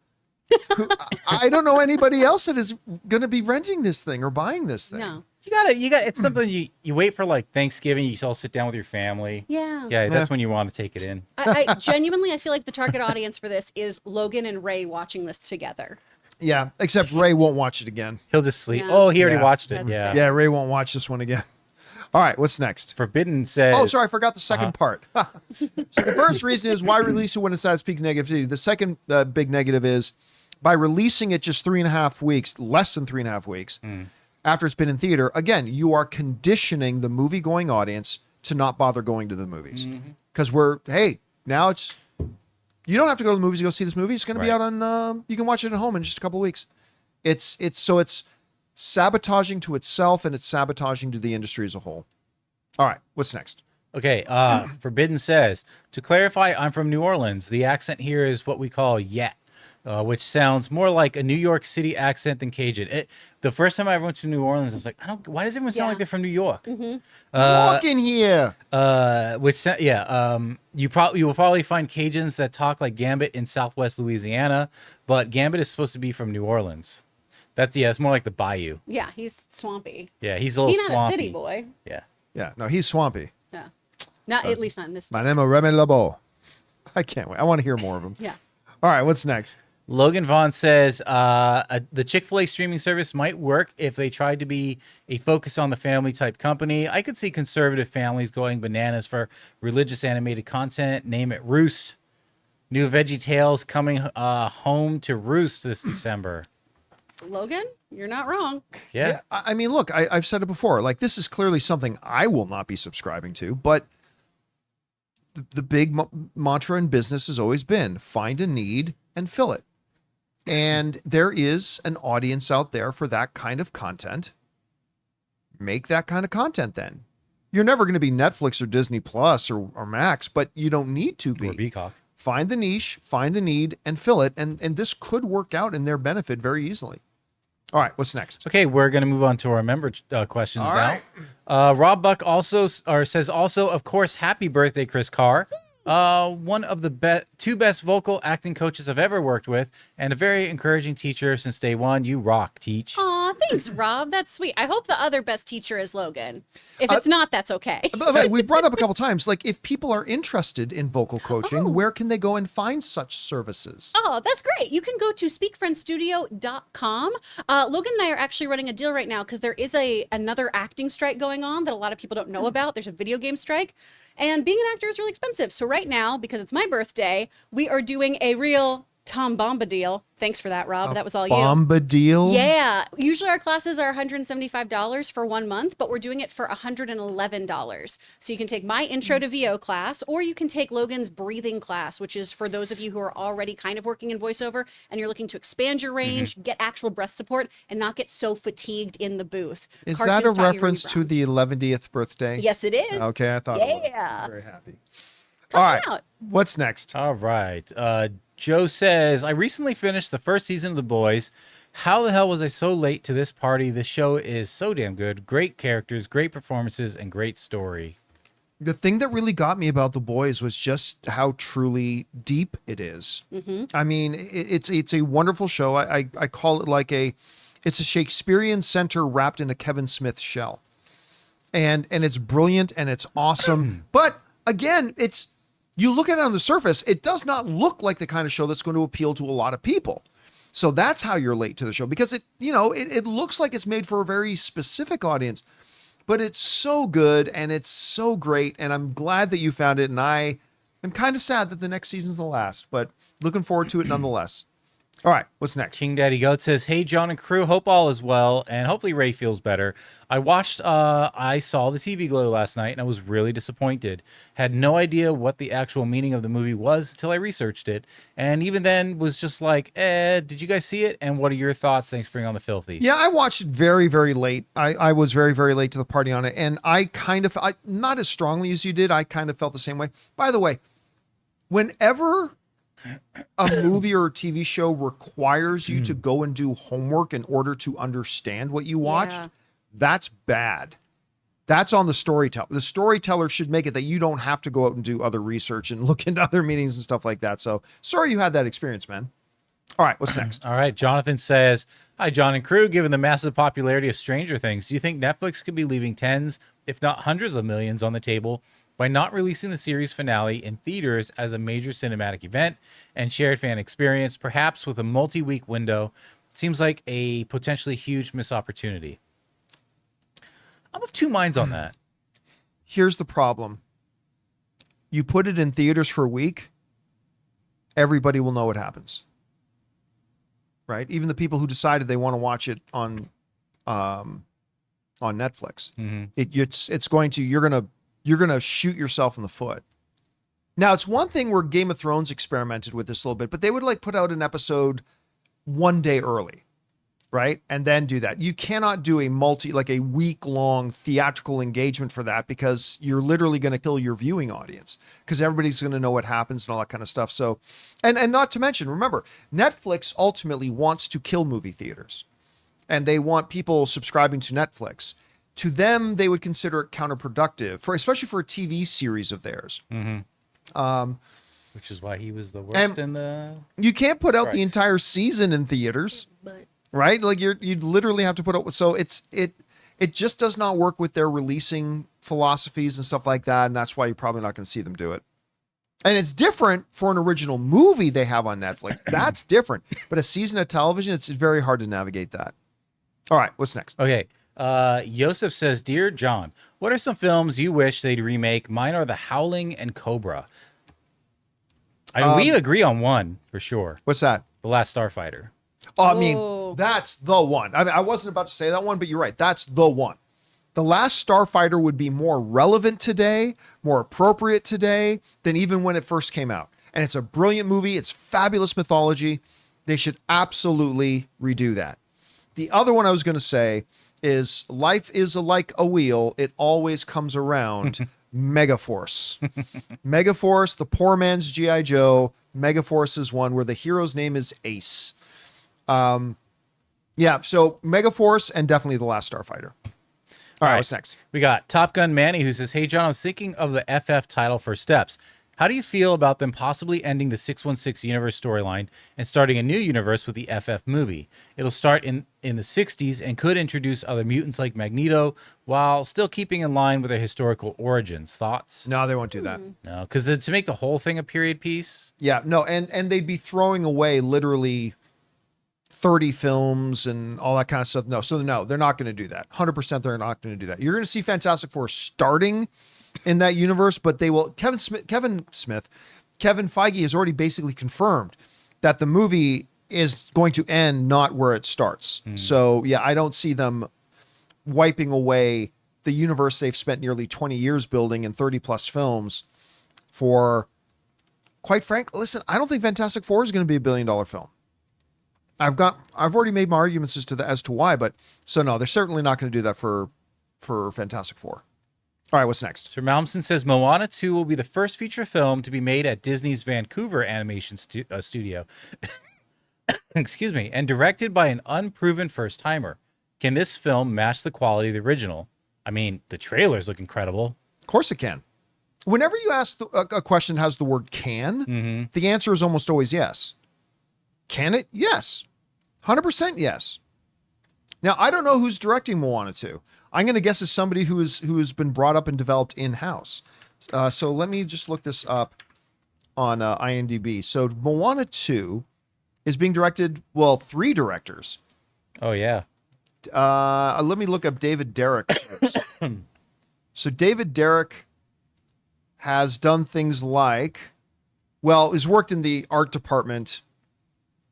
who, I don't know anybody else that is going to be renting this thing or buying this thing. No. You got. It's something you wait for like Thanksgiving. You all sit down with your family. Yeah. Yeah, that's when you want to take it in. I genuinely, I feel like the target audience for this is Logan and Ray watching this together. Yeah, except Ray won't watch it again. He'll just sleep. Yeah. Oh, he already Yeah. watched it. That's Yeah. fair. Yeah, Ray won't watch this one again. All right, what's next? Forbidden says. Oh, sorry, I forgot the second part. So the first reason is why release it when it's at its peak negativity. The second big negative is by releasing it just 3.5 weeks, less than 3.5 weeks after it's been in theater. Again, you are conditioning the movie-going audience to not bother going to the movies because now it's you don't have to go to the movies to go see this movie. It's going to be out on. You can watch it at home in just a couple of weeks. It's sabotaging to itself and it's sabotaging to the industry as a whole. All right, what's next? Okay, Forbidden says, to clarify, I'm from New Orleans. The accent here is what we call yet, which sounds more like a New York City accent than Cajun. The first time I ever went to New Orleans, I was like, why does everyone sound like they're from New York? Walk in here. You will probably find Cajuns that talk like Gambit in Southwest Louisiana, but Gambit is supposed to be from New Orleans. It's more like the Bayou. Yeah, he's swampy. Yeah, he's a little He's not swampy. a city boy. Yeah. Yeah, no, he's swampy. Yeah. Not at least not in this. My name is Remy LeBeau. I can't wait. I want to hear more of him. Yeah. All right, what's next? Logan Vaughn says the Chick-fil-A streaming service might work if they tried to be a focus on the family type company. I could see conservative families going bananas for religious animated content. Name it Roost. New Veggie Tales coming home to Roost this December. Logan, you're not wrong. Yeah. I mean, look, I've said it before. Like, this is clearly something I will not be subscribing to, but the big mantra in business has always been find a need and fill it. And there is an audience out there for that kind of content. Make that kind of content then. You're never going to be Netflix or Disney Plus or Max, but you don't need to be. Or Peacock. Find the niche, find the need, and fill it. And this could work out in their benefit very easily. All right, what's next? Okay, we're going to move on to our member questions All now. right. Rob Buck says, of course, happy birthday, Chris Carr. One of the two best vocal acting coaches I've ever worked with, and a very encouraging teacher since day one. You rock, Teach. Aw, thanks, Rob. That's sweet. I hope the other best teacher is Logan. If it's not, that's okay. But we brought up a couple times, like if people are interested in vocal coaching, where can they go and find such services? Oh, that's great. You can go to speakfriendstudio.com. Logan and I are actually running a deal right now because there is another acting strike going on that a lot of people don't know about. There's a video game strike. And being an actor is really expensive. So right now, because it's my birthday, we are doing a real Tom Bomba deal. Thanks for that, Rob. That was all you. Bomba deal? Yeah. Usually our classes are $175 for 1 month, but we're doing it for $111. So you can take my intro to VO class, or you can take Logan's breathing class, which is for those of you who are already kind of working in voiceover and you're looking to expand your range, get actual breath support, and not get so fatigued in the booth. Is Cartoons that a taught you reference really to wrong. the 11th birthday? Yes, it is. Okay, I thought it was. Yeah. Very happy. Come All right, out. what's next? All right. Joe says, I recently finished the first season of The Boys. How the hell was I so late to this party? This show is so damn good. Great characters, great performances, and great story. The thing that really got me about The Boys was just how truly deep it is. I mean, it's a wonderful show. I call it like it's a Shakespearean center wrapped in a Kevin Smith shell. And it's brilliant and it's awesome. But again, you look at it on the surface, it does not look like the kind of show that's going to appeal to a lot of people. So that's how you're late to the show, because it looks like it's made for a very specific audience, but it's so good and it's so great. And I'm glad that you found it. And I am kind of sad that the next season's the last, but looking forward to it nonetheless. All right, what's next? King Daddy Goat says, hey, John and crew, hope all is well, and hopefully Ray feels better. I saw the TV Glow last night, and I was really disappointed. Had no idea what the actual meaning of the movie was until I researched it, and even then was just like, did you guys see it? And what are your thoughts? Thanks for bringing on the filthy. Yeah, I watched it very, very late. I was very, very late to the party on it, and I not as strongly as you did, I kind of felt the same way. By the way, whenever a movie or a TV show requires you to go and do homework in order to understand what you watched, that's bad. That's on the storyteller. The storyteller should make it that you don't have to go out and do other research and look into other meanings and stuff like that. So sorry you had that experience, man. All right, what's next? All right, Jonathan says, "Hi, John and crew. Given the massive popularity of Stranger Things, do you think Netflix could be leaving tens, if not hundreds of millions on the table by not releasing the series finale in theaters as a major cinematic event and shared fan experience, perhaps with a multi-week window? It seems like a potentially huge missed opportunity." I'm of two minds on that. Here's the problem. You put it in theaters for a week, everybody will know what happens. Right? Even the people who decided they want to watch it on Netflix. Mm-hmm. It's going to you're gonna shoot yourself in the foot. Now, it's one thing where Game of Thrones experimented with this a little bit, but they would like put out an episode one day early, right? And then do that. You cannot do a week-long theatrical engagement for that, because you're literally going to kill your viewing audience, because everybody's going to know what happens and all that kind of stuff. So, and not to mention, remember, Netflix ultimately wants to kill movie theaters, and they want people subscribing to Netflix. To them, they would consider it counterproductive, especially for a TV series of theirs. Mm-hmm. Which is why he was the worst in the... You can't put out the Right. entire season in theaters. But Right? Like you'd literally have to put up with, so it just does not work with their releasing philosophies and stuff like that. And that's why you're probably not going to see them do it. And it's different for an original movie they have on Netflix. That's different. But a season of television, it's very hard to navigate that. All right. What's next? Okay. Yosef says, "Dear John, what are some films you wish they'd remake? Mine are The Howling and Cobra." We agree on one for sure. What's that? The Last Starfighter. Oh, I mean, Oh. that's the one. I wasn't about to say that one, but you're right. That's the one. The Last Starfighter would be more relevant today, more appropriate today than even when it first came out. And it's a brilliant movie. It's fabulous mythology. They should absolutely redo that. The other one I was going to say is Life is like a Wheel. It always comes around. Megaforce. Megaforce, the poor man's G.I. Joe. Megaforce is one where the hero's name is Ace. Yeah, so Megaforce and definitely The Last Starfighter. All right, what's next? We got Top Gun Manny, who says, "Hey John, I was thinking of the FF title for Steps. How do you feel about them possibly ending the 616 universe storyline and starting a new universe with the FF movie? It'll start in the 60s and could introduce other mutants like Magneto while still keeping in line with their historical origins. Thoughts?" No, they won't do that. No, because to make the whole thing a period piece. Yeah, no, and they'd be throwing away literally 30 films and all that kind of stuff. No, they're not going to do that. 100% they're not going to do that. You're going to see Fantastic Four starting in that universe, but they will. Kevin Feige has already basically confirmed that the movie is going to end not where it starts. So yeah, I don't see them wiping away the universe they've spent nearly 20 years building and 30 plus films for. Quite frankly, listen, I don't think Fantastic Four is going to be $1 billion film. I've already made my arguments as to why, but so no, they're certainly not going to do that for Fantastic Four. All right, what's next? Sir Malmston says, "Moana 2 will be the first feature film to be made at Disney's Vancouver animation studio." Excuse me, and directed by an unproven first-timer. Can this film match the quality of the original? I mean, the trailers look incredible. Of course it can. Whenever you ask a question that has the word "can," the answer is almost always yes. Can it? Yes. 100% yes. Now, I don't know who's directing Moana 2. I'm going to guess it's somebody who has been brought up and developed in-house. So let me just look this up on IMDb. So Moana 2 is being directed, 3 directors. Oh, yeah. Let me look up David Derrick first. So David Derrick has done things like, has worked in the art department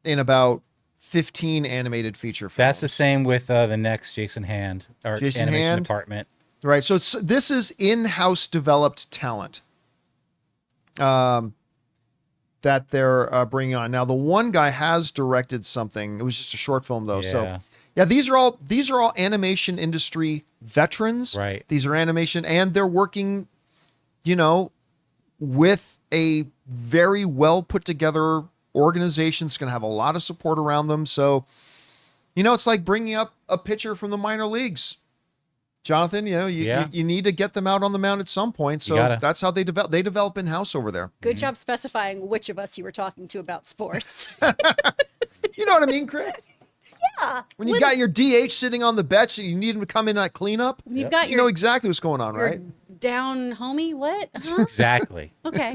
in about 15 animated feature films. That's the same with the next Jason Hand, our Jason animation Hand. department. Right. So this is in-house developed talent that they're bringing on. Now, the one guy has directed something. It was just a short film, though. Yeah. So, yeah, these are all animation industry veterans. Right. These are animation, and they're working, with a very well put together organization. It's going to have a lot of support around them. So, it's like bringing up a pitcher from the minor leagues. Jonathan, you need to get them out on the mound at some point. So that's how they develop. They develop in-house over there. good job specifying which of us you were talking to about sports. You know what I mean, Chris? Yeah. When you got your DH sitting on the bench and you need him to come in at cleanup, You've got you your know exactly what's going on, your right? down homie. What? Huh? Exactly. Okay.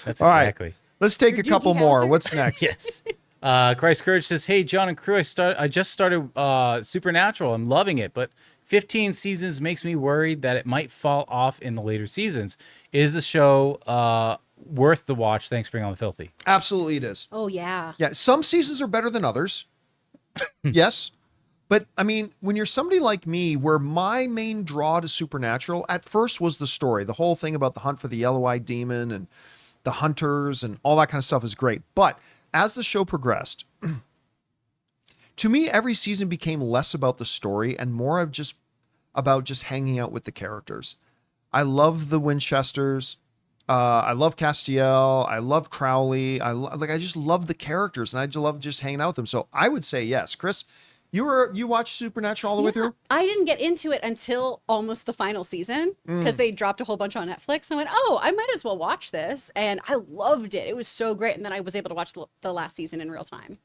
That's All right. exactly. Let's take Your a couple Doogie more. Howser? What's next? Yes. Christ Courage says, "Hey, John and crew, I just started Supernatural. I'm loving it, but 15 seasons makes me worried that it might fall off in the later seasons. Is the show worth the watch? Thanks, Bring on the Filthy." Absolutely it is. Oh yeah. Yeah, some seasons are better than others. Yes. But I mean, when you're somebody like me, where my main draw to Supernatural at first was the story, the whole thing about the hunt for the yellow-eyed demon and the hunters and all that kind of stuff is great. But as the show progressed, to me, every season became less about the story and more of just about just hanging out with the characters. I love the Winchesters. I love Castiel. I love Crowley. I just love the characters, and I just love just hanging out with them. So I would say yes, Chris. You watched Supernatural all the way through? I didn't get into it until almost the final season because they dropped a whole bunch on Netflix. I went, oh, I might as well watch this. And I loved it. It was so great. And then I was able to watch the last season in real time.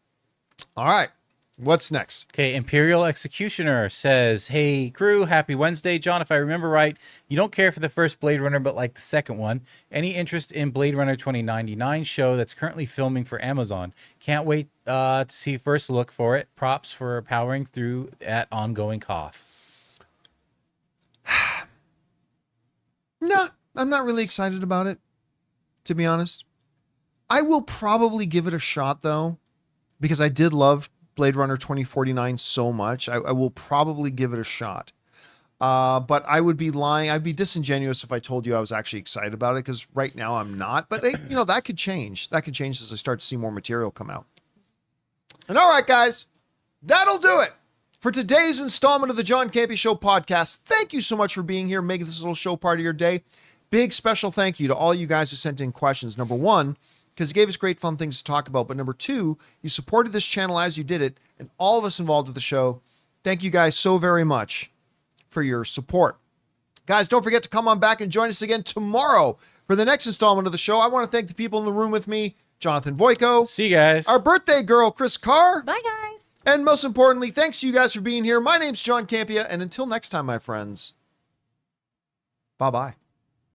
All right. What's next? Okay, Imperial Executioner says, "Hey crew, happy Wednesday. John, if I remember right, you don't care for the first Blade Runner, but like the second one. Any interest in Blade Runner 2099 show that's currently filming for Amazon? Can't wait to see first look for it. Props for powering through that ongoing cough." No, I'm not really excited about it, to be honest. I will probably give it a shot, though, because I did love Blade Runner 2049 so much. I will probably give it a shot. But I would be lying. I'd be disingenuous if I told you I was actually excited about it, because right now I'm not. But that could change. That could change as I start to see more material come out. And all right, guys, that'll do it for today's installment of the John Campea Show podcast. Thank you so much for being here, making this little show part of your day. Big special thank you to all you guys who sent in questions. Number one, because you gave us great fun things to talk about. But number two, you supported this channel as you did it, and all of us involved with the show. Thank you guys so very much for your support. Guys, don't forget to come on back and join us again tomorrow for the next installment of the show. I want to thank the people in the room with me, Jonathan Voico. See you guys. Our birthday girl, Chris Carr. Bye, guys. And most importantly, thanks to you guys for being here. My name's John Campea, and until next time, my friends, bye-bye.